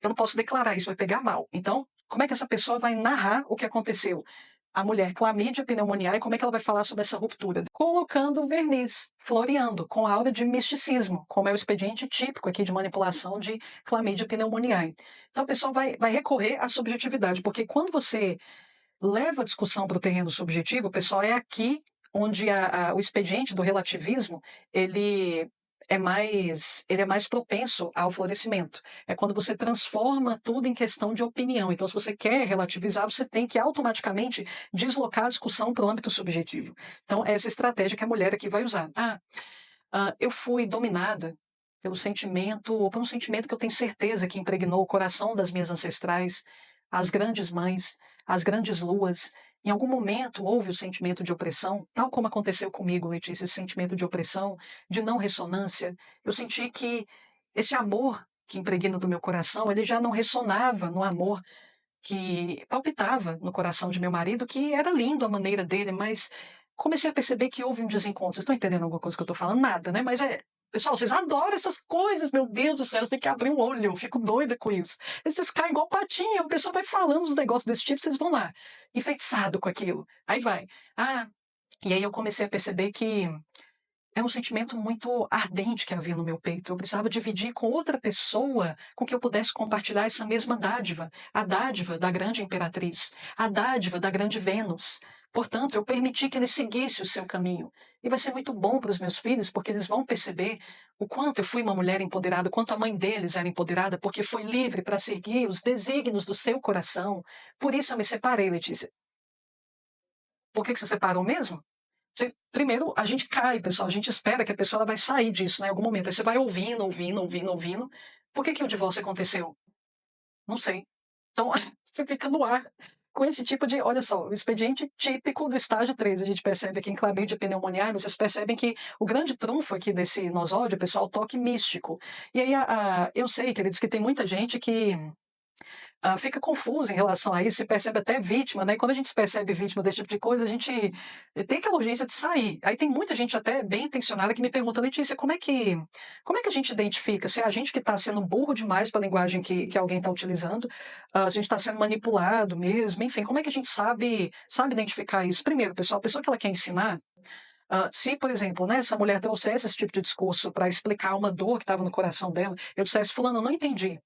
eu não posso declarar, isso vai pegar mal. Então, como é que essa pessoa vai narrar o que aconteceu? A mulher clamídia pneumoniae, como é que ela vai falar sobre essa ruptura? Colocando verniz, floreando, com aura de misticismo, como é o expediente típico aqui de manipulação de clamídia pneumoniae. Então a pessoa vai recorrer à subjetividade, porque quando você leva a discussão para o terreno subjetivo, pessoal, é aqui onde o expediente do relativismo ele ele é mais propenso ao florescimento. É quando você transforma tudo em questão de opinião. Então, se você quer relativizar, você tem que automaticamente deslocar a discussão para o âmbito subjetivo. Então, essa estratégia que a mulher aqui vai usar. Eu fui dominada pelo sentimento, ou por um sentimento que eu tenho certeza que impregnou o coração das minhas ancestrais, as grandes mães, as grandes luas. Em algum momento houve o sentimento de opressão, tal como aconteceu comigo, Letícia, esse sentimento de opressão, de não ressonância. Eu senti que esse amor que impregna do meu coração, ele já não ressonava no amor que palpitava no coração de meu marido, que era lindo a maneira dele, mas comecei a perceber que houve um desencontro. Vocês estão entendendo alguma coisa que eu estou falando? Nada, né? Mas pessoal, vocês adoram essas coisas, meu Deus do céu, você tem que abrir o olho, eu fico doida com isso. Vocês caem igual patinha, o pessoal vai falando uns negócios desse tipo, vocês vão lá, enfeitiçado com aquilo. Aí vai. E aí eu comecei a perceber que é um sentimento muito ardente que havia no meu peito. Eu precisava dividir com outra pessoa com que eu pudesse compartilhar essa mesma dádiva, a dádiva da grande imperatriz, a dádiva da grande Vênus. Portanto, eu permiti que ele seguisse o seu caminho. E vai ser muito bom para os meus filhos, porque eles vão perceber o quanto eu fui uma mulher empoderada, o quanto a mãe deles era empoderada, porque foi livre para seguir os desígnios do seu coração. Por isso eu me separei, Letícia. Por que você separou mesmo? Primeiro, a gente cai, pessoal, a gente espera que a pessoa ela vai sair disso, né, em algum momento. Aí você vai ouvindo, ouvindo, ouvindo, ouvindo. Por que o divórcio aconteceu? Não sei. Então, você fica no ar com esse tipo de, olha só, o expediente típico do estágio 3. A gente percebe aqui em clamídia pneumoniae, vocês percebem que o grande trunfo aqui desse nosódio, pessoal, é o toque místico. E aí, eu sei, queridos, que tem muita gente que fica confusa em relação a isso, se percebe até vítima, né? E quando a gente se percebe vítima desse tipo de coisa, a gente tem aquela urgência de sair. Aí tem muita gente até bem intencionada que me pergunta, Letícia, como é que a gente identifica se é a gente que está sendo burro demais para a linguagem que alguém está utilizando, se a gente está sendo manipulado mesmo, enfim, como é que a gente sabe identificar isso? Primeiro, pessoal, a pessoa que ela quer ensinar, se, por exemplo, né, essa mulher trouxesse esse tipo de discurso para explicar uma dor que estava no coração dela, eu dissesse, fulano, eu não entendi,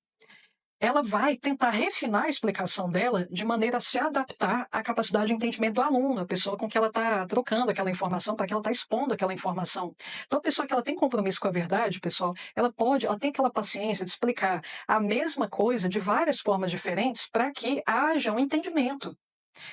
ela vai tentar refinar a explicação dela de maneira a se adaptar à capacidade de entendimento do aluno, a pessoa com que ela está trocando aquela informação, para que ela está expondo aquela informação. Então, a pessoa que ela tem compromisso com a verdade, pessoal, ela tem aquela paciência de explicar a mesma coisa de várias formas diferentes para que haja um entendimento.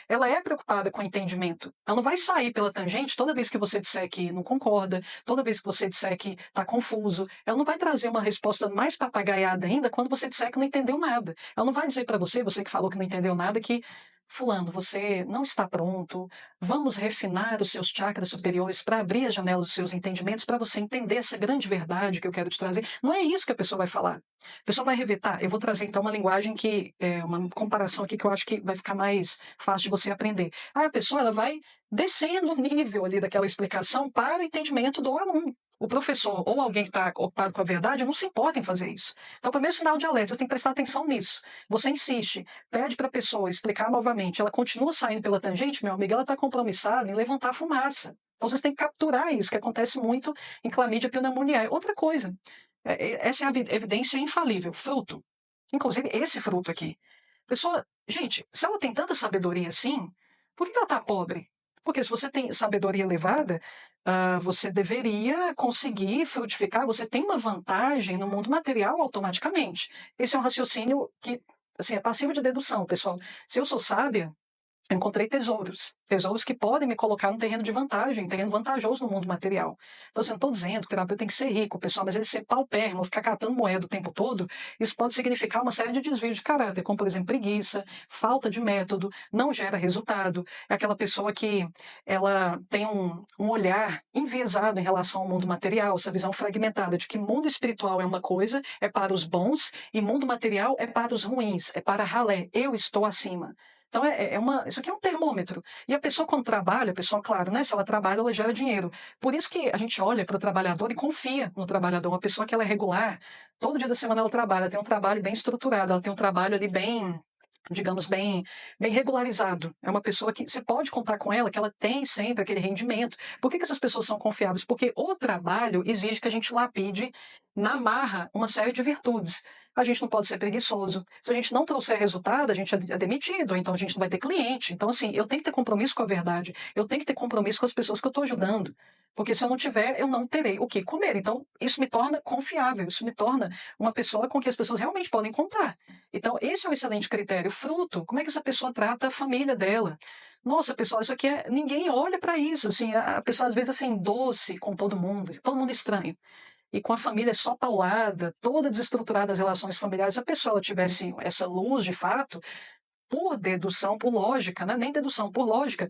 Ela é preocupada com o entendimento. Ela não vai sair pela tangente toda vez que você disser que não concorda, toda vez que você disser que está confuso. Ela não vai trazer uma resposta mais papagaiada ainda quando você disser que não entendeu nada. Ela não vai dizer para você, você que falou que não entendeu nada, que fulano, você não está pronto, vamos refinar os seus chakras superiores para abrir as janelas dos seus entendimentos para você entender essa grande verdade que eu quero te trazer. Não é isso que a pessoa vai falar. A pessoa vai revetar. Eu vou trazer então uma linguagem que é uma comparação aqui que eu acho que vai ficar mais fácil de você aprender. Aí a pessoa ela vai descendo o nível ali daquela explicação para o entendimento do aluno. O professor ou alguém que está ocupado com a verdade não se importa em fazer isso. Então, o primeiro sinal de alerta, você tem que prestar atenção nisso. Você insiste, pede para a pessoa explicar novamente, ela continua saindo pela tangente, meu amigo, ela está compromissada em levantar fumaça. Então, vocês têm que capturar isso, que acontece muito em clamídia pneumoniae. Outra coisa, essa é a evidência infalível, fruto. Inclusive, esse fruto aqui. Pessoa, gente, se ela tem tanta sabedoria assim, por que ela está pobre? Porque se você tem sabedoria elevada, você deveria conseguir frutificar, você tem uma vantagem no mundo material automaticamente. Esse é um raciocínio que assim, é passivo de dedução, pessoal. Se eu sou sábia, Eu encontrei tesouros, tesouros que podem me colocar num terreno de vantagem, um terreno vantajoso no mundo material. Então, assim, eu não estou dizendo que o terapeuta tem que ser rico, pessoal, mas ele ser paupérrimo, ficar catando moeda o tempo todo, isso pode significar uma série de desvios de caráter, como, por exemplo, preguiça, falta de método, não gera resultado. É aquela pessoa que ela tem um olhar enviesado em relação ao mundo material, essa visão fragmentada de que mundo espiritual é uma coisa, é para os bons, e mundo material é para os ruins, é para ralé, eu estou acima. Então, isso aqui é um termômetro. E a pessoa, quando trabalha, a pessoa, claro, né? Se ela trabalha, ela gera dinheiro. Por isso que a gente olha para o trabalhador e confia no trabalhador. Uma pessoa que ela é regular, todo dia da semana ela trabalha, ela tem um trabalho bem estruturado, ela tem um trabalho ali bem, digamos, bem regularizado. É uma pessoa que você pode contar com ela, que ela tem sempre aquele rendimento. Por que essas pessoas são confiáveis? Porque o trabalho exige que a gente lapide na marra uma série de virtudes. A gente não pode ser preguiçoso. Se a gente não trouxer resultado, a gente é demitido, então a gente não vai ter cliente. Então, assim, eu tenho que ter compromisso com a verdade, eu tenho que ter compromisso com as pessoas que eu estou ajudando. Porque se eu não tiver, eu não terei o que comer. Então, isso me torna confiável, isso me torna uma pessoa com que as pessoas realmente podem contar. Então, esse é um excelente critério. Fruto, como é que essa pessoa trata a família dela? Nossa, pessoal, isso aqui é. Ninguém olha para isso. Assim, a pessoa, às vezes, assim, doce com todo mundo estranho e com a família só paulada, toda desestruturada as relações familiares, se a pessoa ela tivesse essa luz de fato, por dedução, por lógica, né? Nem dedução, por lógica,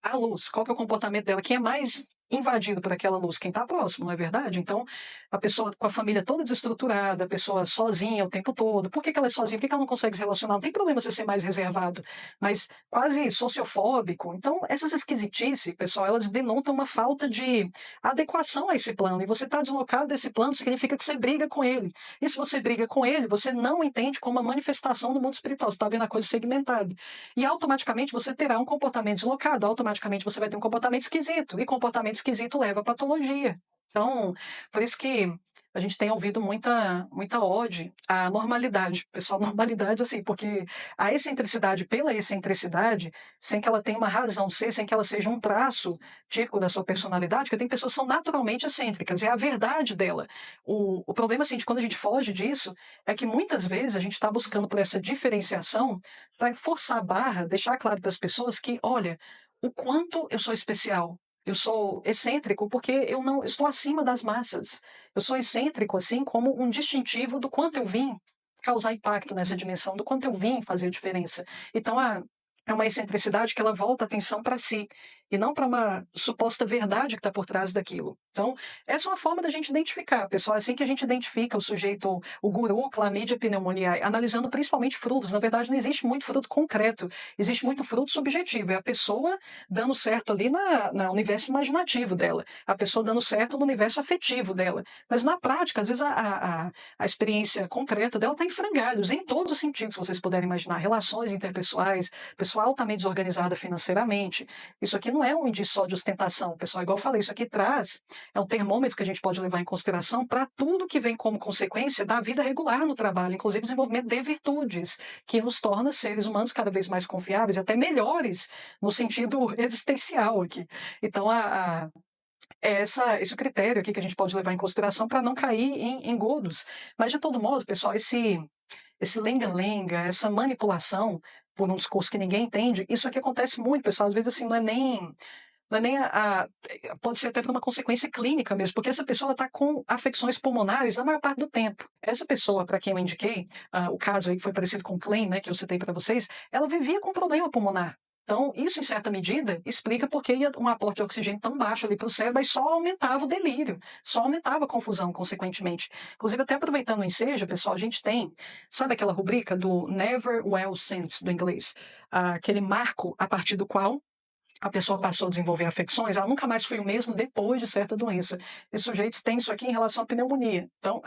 a luz, qual que é o comportamento dela? Quem é mais invadido por aquela luz? Quem está próximo, não é verdade? Então, a pessoa com a família toda desestruturada, a pessoa sozinha o tempo todo, por que que ela é sozinha? Por que que ela não consegue se relacionar? Não tem problema você ser mais reservado, mas quase sociofóbico. Então, essas esquisitices, pessoal, elas denotam uma falta de adequação a esse plano. E você está deslocado desse plano significa que você briga com ele. E se você briga com ele, você não entende como uma manifestação do mundo espiritual. Você está vendo a coisa segmentada. E automaticamente você terá um comportamento deslocado, automaticamente você vai ter um comportamento esquisito, e comportamento esquisito leva à patologia. Então, por isso que a gente tem ouvido muita ode à normalidade. Pessoal, normalidade assim, porque a excentricidade pela excentricidade, sem que ela tenha uma razão ser, sem que ela seja um traço típico da sua personalidade, porque tem pessoas que são naturalmente excêntricas, é a verdade dela. O problema, assim, de quando a gente foge disso, é que muitas vezes a gente está buscando por essa diferenciação para forçar a barra, deixar claro para as pessoas que, olha, o quanto eu sou especial. Eu sou excêntrico porque eu não eu estou acima das massas. Eu sou excêntrico assim como um distintivo do quanto eu vim causar impacto nessa dimensão, do quanto eu vim fazer diferença. Então, é uma excentricidade que ela volta a atenção para si e não para uma suposta verdade que está por trás daquilo. Então, essa é uma forma da gente identificar, pessoal. É assim que a gente identifica o sujeito, o guru, Chlamydia pneumoniae, analisando principalmente frutos. Na verdade, não existe muito fruto concreto, existe muito fruto subjetivo. É a pessoa dando certo ali no universo imaginativo dela, a pessoa dando certo no universo afetivo dela. Mas na prática, às vezes, a experiência concreta dela está em frangalhos, em todos os sentidos que vocês puderem imaginar. Relações interpessoais, pessoa altamente desorganizada financeiramente. Isso aqui não é um indício só de ostentação, pessoal. Igual eu falei, isso aqui é um termômetro que a gente pode levar em consideração para tudo que vem como consequência da vida regular no trabalho, inclusive o desenvolvimento de virtudes, que nos torna seres humanos cada vez mais confiáveis e até melhores no sentido existencial aqui. Então, esse o critério aqui que a gente pode levar em consideração para não cair em engodos. Mas, de todo modo, pessoal, esse lenga-lenga, essa manipulação por um discurso que ninguém entende, isso aqui acontece muito, pessoal. Às vezes, assim, não é nem pode ser até por uma consequência clínica mesmo, porque essa pessoa está com afecções pulmonares a maior parte do tempo. Essa pessoa, para quem eu indiquei, o caso aí que foi parecido com o Klein, né, que eu citei para vocês, ela vivia com problema pulmonar. Então, isso, em certa medida, explica por que ia um aporte de oxigênio tão baixo ali para o cérebro, mas só aumentava o delírio, só aumentava a confusão, consequentemente. Inclusive, até aproveitando o ensejo, pessoal, a gente tem, sabe aquela rubrica do Never Well Since, do inglês? Aquele marco a partir do qual a pessoa passou a desenvolver afecções, ela nunca mais foi o mesmo depois de certa doença. Esses sujeitos têm isso aqui em relação à pneumonia. Então,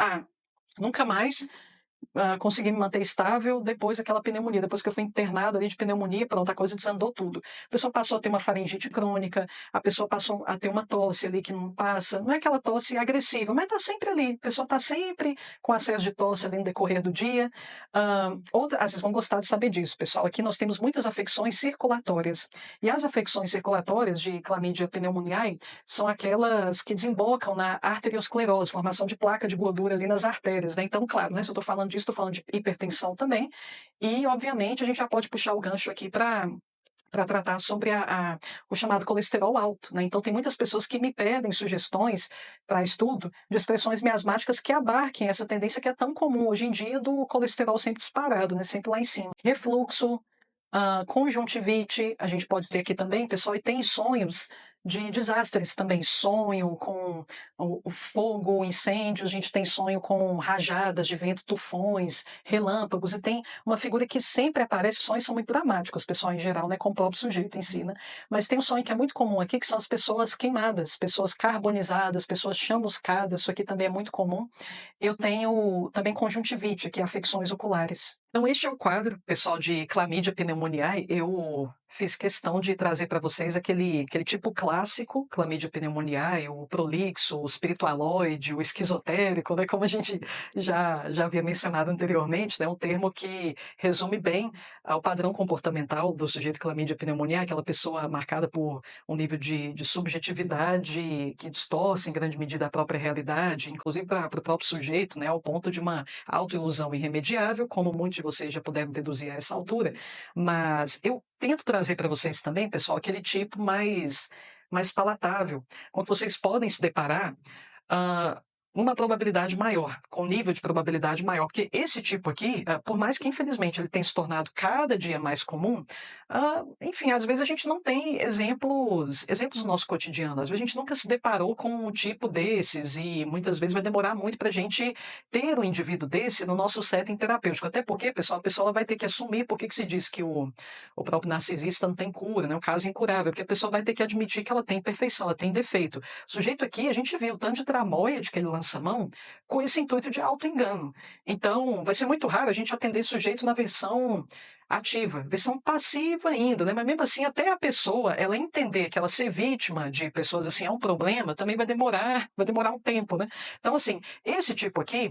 nunca mais consegui me manter estável depois daquela pneumonia. Depois que eu fui internado ali de pneumonia, pronto, a coisa desandou tudo. A pessoa passou a ter uma faringite crônica, a pessoa passou a ter uma tosse ali que não passa. Não é aquela tosse agressiva, mas está sempre ali. A pessoa está sempre com acesso de tosse ali no decorrer do dia. Vocês vão gostar de saber disso, pessoal. Aqui nós temos muitas afecções circulatórias. E as afecções circulatórias de Chlamydia pneumoniae são aquelas que desembocam na arteriosclerose, formação de placa de gordura ali nas artérias, né? Então, claro, né, se eu estou falando disso, estou falando de hipertensão também. E, obviamente, a gente já pode puxar o gancho aqui para para tratar sobre o chamado colesterol alto, né? Então, tem muitas pessoas que me pedem sugestões para estudo de expressões miasmáticas que abarquem essa tendência que é tão comum hoje em dia do colesterol sempre disparado, né? Sempre lá em cima. Refluxo, conjuntivite, a gente pode ter aqui também, pessoal, e tem sonhos de desastres também, sonho com o fogo, incêndio, a gente tem sonho com rajadas de vento, tufões, relâmpagos, e tem uma figura que sempre aparece, os sonhos são muito dramáticos, pessoal, em geral, né, com o próprio sujeito em si, né? Mas tem um sonho que é muito comum aqui, que são as pessoas queimadas, pessoas carbonizadas, pessoas chamuscadas, isso aqui também é muito comum. Eu tenho também conjuntivite, que é afecções oculares. Então, este é o quadro, pessoal, de Chlamydia pneumoniae. Eu fiz questão de trazer para vocês aquele tipo clássico, Chlamydia pneumoniae, o prolixo, o espiritualoide, o esquizotérico, né, como a gente já havia mencionado anteriormente, né, um termo que resume bem o padrão comportamental do sujeito Chlamydia pneumoniae, aquela pessoa marcada por um nível de subjetividade que distorce em grande medida a própria realidade, inclusive para o próprio sujeito, né, ao ponto de uma autoilusão irremediável, como muitos de vocês já puderam deduzir a essa altura. Mas eu tento trazer para vocês também, pessoal, aquele tipo mais palatável, onde vocês podem se deparar ah, uma probabilidade maior, com nível de probabilidade maior, porque esse tipo aqui, por mais que infelizmente ele tenha se tornado cada dia mais comum, enfim, às vezes a gente não tem exemplos do nosso cotidiano, às vezes a gente nunca se deparou com um tipo desses e muitas vezes vai demorar muito para a gente ter um indivíduo desse no nosso setting terapêutico, até porque, pessoal, a pessoa ela vai ter que assumir por que se diz que o próprio narcisista não tem cura, né, um caso incurável, porque a pessoa vai ter que admitir que ela tem imperfeição, ela tem defeito. O sujeito aqui, a gente viu o tanto de tramóia que ele lança mão com esse intuito de auto-engano. Então, vai ser muito raro a gente atender esse sujeito na versão ativa, versão passiva ainda, né? Mas mesmo assim, até a pessoa, ela entender que ela ser vítima de pessoas assim é um problema, também vai demorar um tempo, né? Então, assim, esse tipo aqui,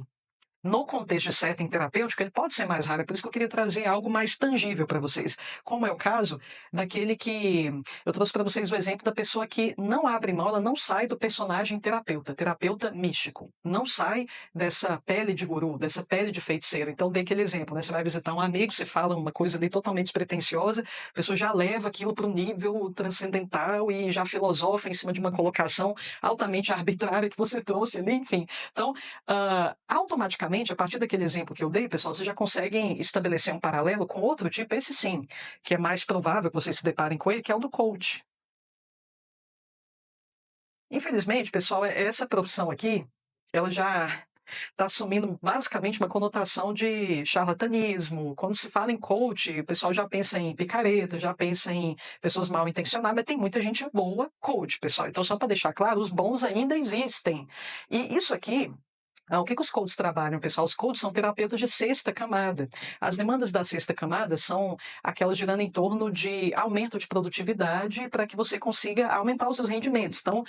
no contexto de setting terapêutico, ele pode ser mais raro, é por isso que eu queria trazer algo mais tangível para vocês, como é o caso daquele que eu trouxe para vocês o exemplo da pessoa que não abre mão, ela não sai do personagem terapeuta místico, não sai dessa pele de guru, dessa pele de feiticeiro. Então, dei aquele exemplo, né? Você vai visitar um amigo, você fala uma coisa ali totalmente despretensiosa, a pessoa já leva aquilo para um nível transcendental e já filosofa em cima de uma colocação altamente arbitrária que você trouxe ali, enfim. Então, automaticamente, a partir daquele exemplo que eu dei, pessoal, vocês já conseguem estabelecer um paralelo com outro tipo, esse sim, que é mais provável que vocês se deparem com ele, que é o do coach. Infelizmente, pessoal, essa profissão aqui, ela já está assumindo basicamente uma conotação de charlatanismo. Quando se fala em coach, o pessoal já pensa em picareta, já pensa em pessoas mal intencionadas, mas tem muita gente boa coach, pessoal. Então, só para deixar claro, os bons ainda existem. E isso aqui o que os coaches trabalham, pessoal? Os coaches são terapeutas de sexta camada. As demandas da sexta camada são aquelas girando em torno de aumento de produtividade para que você consiga aumentar os seus rendimentos. Então,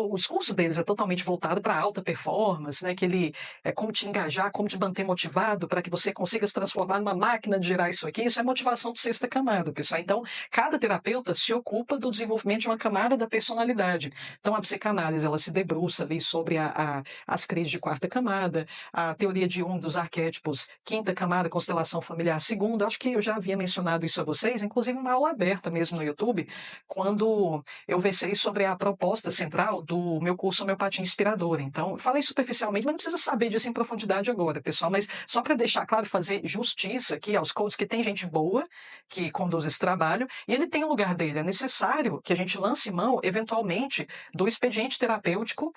o discurso deles é totalmente voltado para alta performance, né? Como te engajar, como te manter motivado para que você consiga se transformar numa máquina de gerar isso aqui. Isso é motivação de sexta camada, pessoal. Então, cada terapeuta se ocupa do desenvolvimento de uma camada da personalidade. Então, a psicanálise, ela se debruça ali sobre as crises de quarta camada, a teoria de Jung dos arquétipos, quinta camada, constelação familiar, segunda. Acho que eu já havia mencionado isso a vocês, inclusive uma aula aberta mesmo no YouTube, quando eu versei sobre a proposta central do meu curso Homeopatia Inspiradora. Então, falei superficialmente, mas não precisa saber disso em profundidade agora, pessoal. Mas só para deixar claro, fazer justiça aqui aos coaches, que tem gente boa que conduz esse trabalho, e ele tem o lugar dele. É necessário que a gente lance mão, eventualmente, do expediente terapêutico,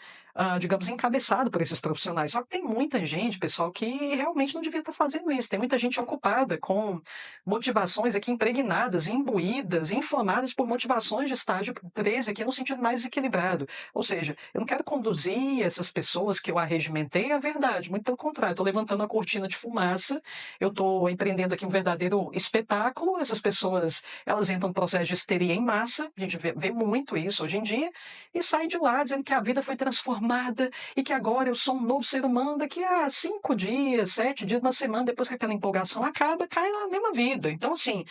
digamos, encabeçado por esses profissionais. Só que tem muita gente, pessoal, que realmente não devia estar fazendo isso. Tem muita gente ocupada com motivações aqui impregnadas, imbuídas, inflamadas por motivações de estágio 13 aqui no sentido mais equilibrado. Ou seja, eu não quero conduzir essas pessoas que eu arregimentei à verdade, muito pelo contrário, estou levantando a cortina de fumaça, eu estou empreendendo aqui um verdadeiro espetáculo, essas pessoas, elas entram no processo de histeria em massa, a gente vê muito isso hoje em dia, e saem de lá dizendo que a vida foi transformada e que agora eu sou um novo ser humano, daqui a 5 dias, 7 dias, uma semana, depois que aquela empolgação acaba, cai na mesma vida. Então, assim,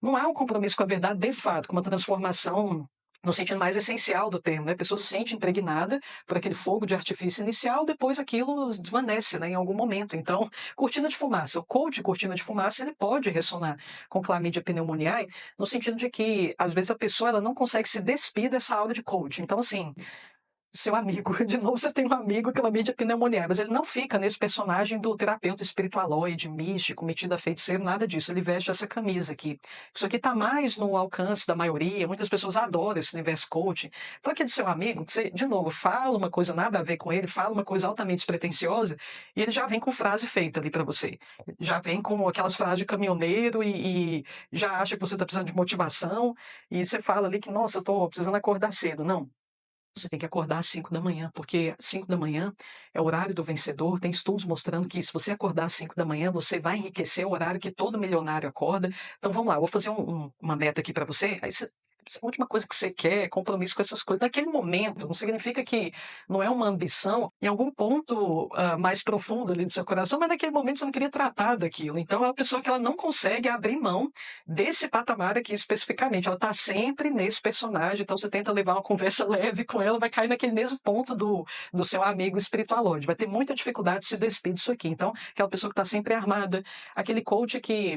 não há um compromisso com a verdade de fato, com uma transformação no sentido mais essencial do termo, né? A pessoa se sente impregnada por aquele fogo de artifício inicial, depois aquilo desvanece, né, em algum momento. Então, cortina de fumaça. O coach cortina de fumaça, ele pode ressonar com Chlamydia pneumoniae, no sentido de que, às vezes, a pessoa ela não consegue se despir dessa aura de coach. Então, assim, seu amigo, de novo você tem um amigo que mídia pneumoniae, mas ele não fica nesse personagem do terapeuta espiritualoide, místico, metido a feiticeiro, nada disso. Ele veste essa camisa aqui. Isso aqui está mais no alcance da maioria, muitas pessoas adoram esse universo coaching. Então aquele seu amigo, que você, de novo, fala uma coisa nada a ver com ele, fala uma coisa altamente despretensiosa, e ele já vem com frase feita ali para você. Já vem com aquelas frases de caminhoneiro e já acha que você está precisando de motivação, e você fala ali que, nossa, eu estou precisando acordar cedo. Não. Você tem que acordar às 5 da manhã, porque 5 da manhã é o horário do vencedor. Tem estudos mostrando que se você acordar às 5 da manhã, você vai enriquecer o horário que todo milionário acorda. Então vamos lá, eu vou fazer uma meta aqui para você. Aí você, a última coisa que você quer é compromisso com essas coisas. Naquele momento, não significa que não é uma ambição em algum ponto mais profundo ali do seu coração, mas naquele momento você não queria tratar daquilo. Então é uma pessoa que ela não consegue abrir mão desse patamar aqui especificamente. Ela está sempre nesse personagem, então você tenta levar uma conversa leve com ela, vai cair naquele mesmo ponto do seu amigo espiritualóide. Vai ter muita dificuldade de se despir disso aqui. Então, aquela pessoa que está sempre armada, aquele coach que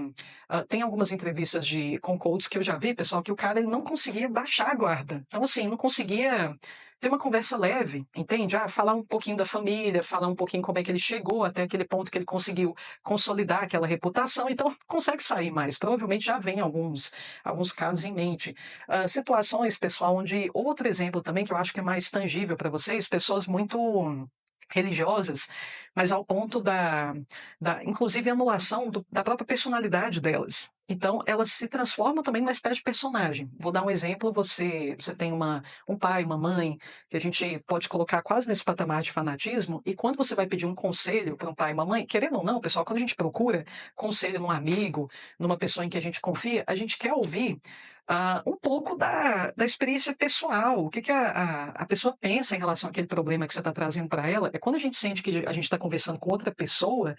tem algumas entrevistas com coaches que eu já vi, pessoal, que o cara ele não conseguia baixar a guarda. Então, assim, não conseguia ter uma conversa leve, entende? Falar um pouquinho da família, falar um pouquinho como é que ele chegou até aquele ponto que ele conseguiu consolidar aquela reputação, então consegue sair mais. Provavelmente já vem alguns casos em mente. Situações, pessoal, onde outro exemplo também que eu acho que é mais tangível para vocês, pessoas muito religiosas, mas ao ponto inclusive, anulação da própria personalidade delas. Então, elas se transformam também numa espécie de personagem. Vou dar um exemplo: você tem um pai, uma mãe, que a gente pode colocar quase nesse patamar de fanatismo, e quando você vai pedir um conselho para um pai e uma mãe, querendo ou não, pessoal, quando a gente procura conselho num amigo, numa pessoa em que a gente confia, a gente quer ouvir um pouco da experiência pessoal, o que, que a pessoa pensa em relação àquele problema que você está trazendo para ela. É quando a gente sente que a gente está conversando com outra pessoa,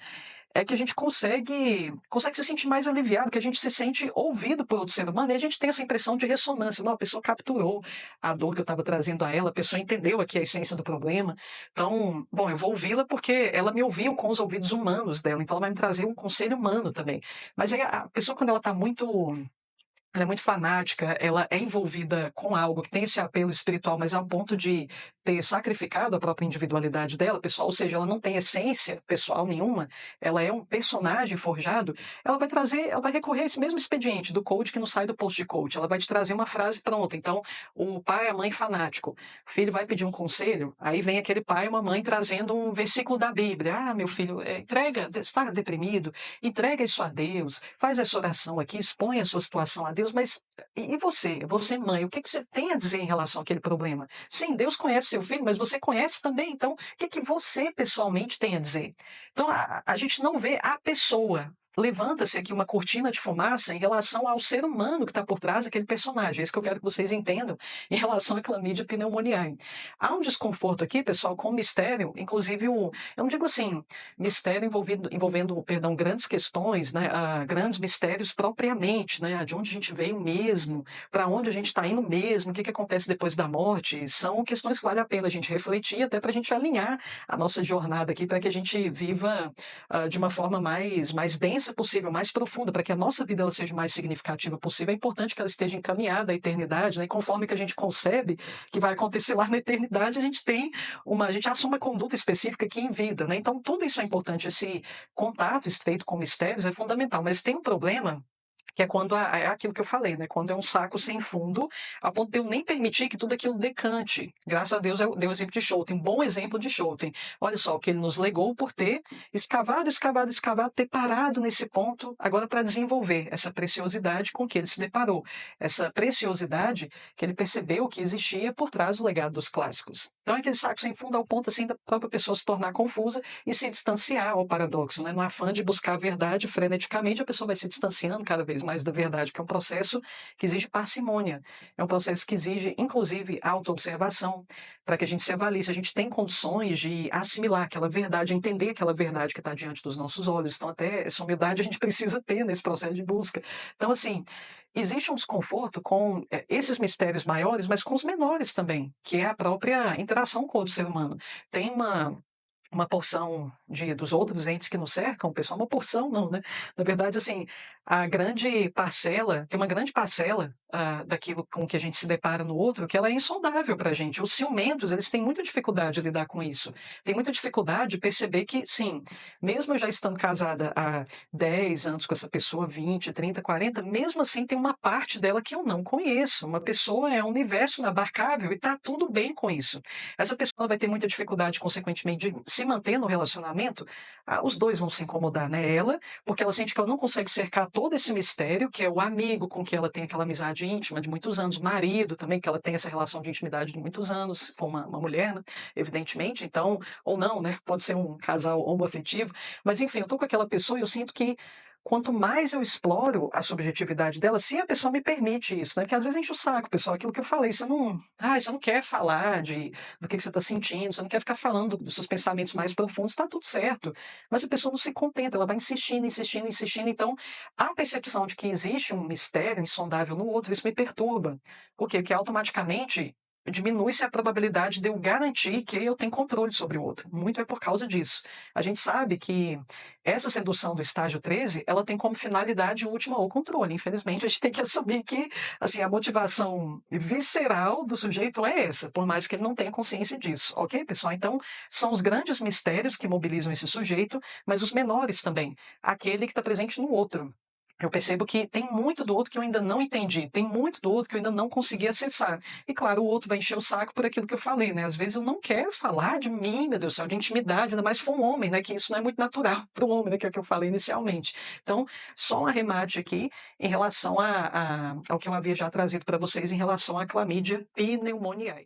é que a gente consegue se sentir mais aliviado, que a gente se sente ouvido por outro ser humano, e a gente tem essa impressão de ressonância. Não, a pessoa capturou a dor que eu estava trazendo a ela, a pessoa entendeu aqui a essência do problema. Então, bom, eu vou ouvi-la porque ela me ouviu com os ouvidos humanos dela, então ela vai me trazer um conselho humano também. Mas aí a pessoa, quando ela é muito fanática, ela é envolvida com algo que tem esse apelo espiritual, mas ao ponto de ter sacrificado a própria individualidade dela, pessoal, ou seja, ela não tem essência pessoal nenhuma, ela é um personagem forjado, ela vai recorrer a esse mesmo expediente do coach que não sai do post de coach, ela vai te trazer uma frase pronta. Então, o pai e a mãe fanático, o filho vai pedir um conselho, aí vem aquele pai e uma mãe trazendo um versículo da Bíblia. Meu filho, está deprimido, entrega isso a Deus, faz essa oração aqui, expõe a sua situação a Deus, mas e você? Você, mãe, o que você tem a dizer em relação àquele problema? Sim, Deus conhece seu filho, mas você conhece também, então o que você pessoalmente tem a dizer? Então a gente não vê a pessoa. Levanta-se aqui uma cortina de fumaça em relação ao ser humano que está por trás daquele personagem. É isso que eu quero que vocês entendam em relação à Chlamydia pneumoniae. Há um desconforto aqui, pessoal, com o mistério, inclusive eu não digo assim, mistério envolvendo, perdão, grandes questões, né, grandes mistérios propriamente, né, de onde a gente veio mesmo, para onde a gente está indo mesmo, o que acontece depois da morte, são questões que vale a pena a gente refletir, até para a gente alinhar a nossa jornada aqui, para que a gente viva de uma forma mais densa possível, mais profunda, para que a nossa vida ela seja mais significativa possível. É importante que ela esteja encaminhada à eternidade, né, e conforme que a gente concebe que vai acontecer lá na eternidade, a gente assume uma conduta específica aqui em vida, né? Então, tudo isso é importante. Esse contato estreito com mistérios é fundamental. Mas tem um problema que é quando é aquilo que eu falei, né? Quando é um saco sem fundo, a ponto de eu nem permitir que tudo aquilo decante. Graças a Deus, eu dei o exemplo de Schouten, um bom exemplo de Schouten. Olha só, o que ele nos legou por ter escavado, escavado, escavado, ter parado nesse ponto, agora para desenvolver essa preciosidade com que ele se deparou. Essa preciosidade que ele percebeu que existia por trás do legado dos clássicos. Então, é aquele saco sem fundo ao ponto, assim, da própria pessoa se tornar confusa e se distanciar ao paradoxo, né? No afã de buscar a verdade freneticamente, a pessoa vai se distanciando cada vez mais da verdade, que é um processo que exige parcimônia, é um processo que exige, inclusive, autoobservação, para que a gente se avalie se a gente tem condições de assimilar aquela verdade, entender aquela verdade que está diante dos nossos olhos. Então, até essa humildade a gente precisa ter nesse processo de busca. Então, assim, existe um desconforto com, esses mistérios maiores, mas com os menores também, que é a própria interação com o outro ser humano. Tem uma porção dos outros entes que nos cercam, pessoal, uma porção não, né, na verdade, assim, a grande parcela tem uma grande parcela, daquilo com que a gente se depara no outro, que ela é insondável para a gente. Os ciumentos, eles têm muita dificuldade de lidar com isso. Tem muita dificuldade de perceber que, sim, mesmo eu já estando casada há 10 anos com essa pessoa, 20, 30, 40, mesmo assim tem uma parte dela que eu não conheço. Uma pessoa é um universo inabarcável e tá tudo bem com isso. Essa pessoa vai ter muita dificuldade, consequentemente, de se manter no relacionamento, os 2 vão se incomodar, né, ela, porque ela sente que ela não consegue cercar todo esse mistério, que é o amigo com quem ela tem aquela amizade íntima de muitos anos, o marido também, que ela tem essa relação de intimidade de muitos anos, se for uma mulher, né, evidentemente, então ou não, né, pode ser um casal homoafetivo, mas enfim, eu tô com aquela pessoa e eu sinto que quanto mais eu exploro a subjetividade dela, se a pessoa me permite isso, né, porque às vezes enche o saco, pessoal, aquilo que eu falei, você não quer falar do que você está sentindo, você não quer ficar falando dos seus pensamentos mais profundos, está tudo certo. Mas a pessoa não se contenta, ela vai insistindo, insistindo, insistindo. Então, a percepção de que existe um mistério insondável no outro, isso me perturba. Por quê? Porque automaticamente diminui-se a probabilidade de eu garantir que eu tenho controle sobre o outro. Muito é por causa disso. A gente sabe que essa sedução do estágio 13, ela tem como finalidade última o controle. Infelizmente, a gente tem que assumir que assim, a motivação visceral do sujeito é essa, por mais que ele não tenha consciência disso, ok, pessoal? Então, são os grandes mistérios que mobilizam esse sujeito, mas os menores também, aquele que está presente no outro. Eu percebo que tem muito do outro que eu ainda não entendi, tem muito do outro que eu ainda não consegui acessar. E claro, o outro vai encher o saco por aquilo que eu falei, né? Às vezes eu não quero falar de mim, meu Deus do céu, de intimidade, ainda mais se for um homem, né? Que isso não é muito natural para o homem, né? Que é o que eu falei inicialmente. Então, só um arremate aqui em relação ao que eu havia já trazido para vocês em relação à clamídia pneumoniae.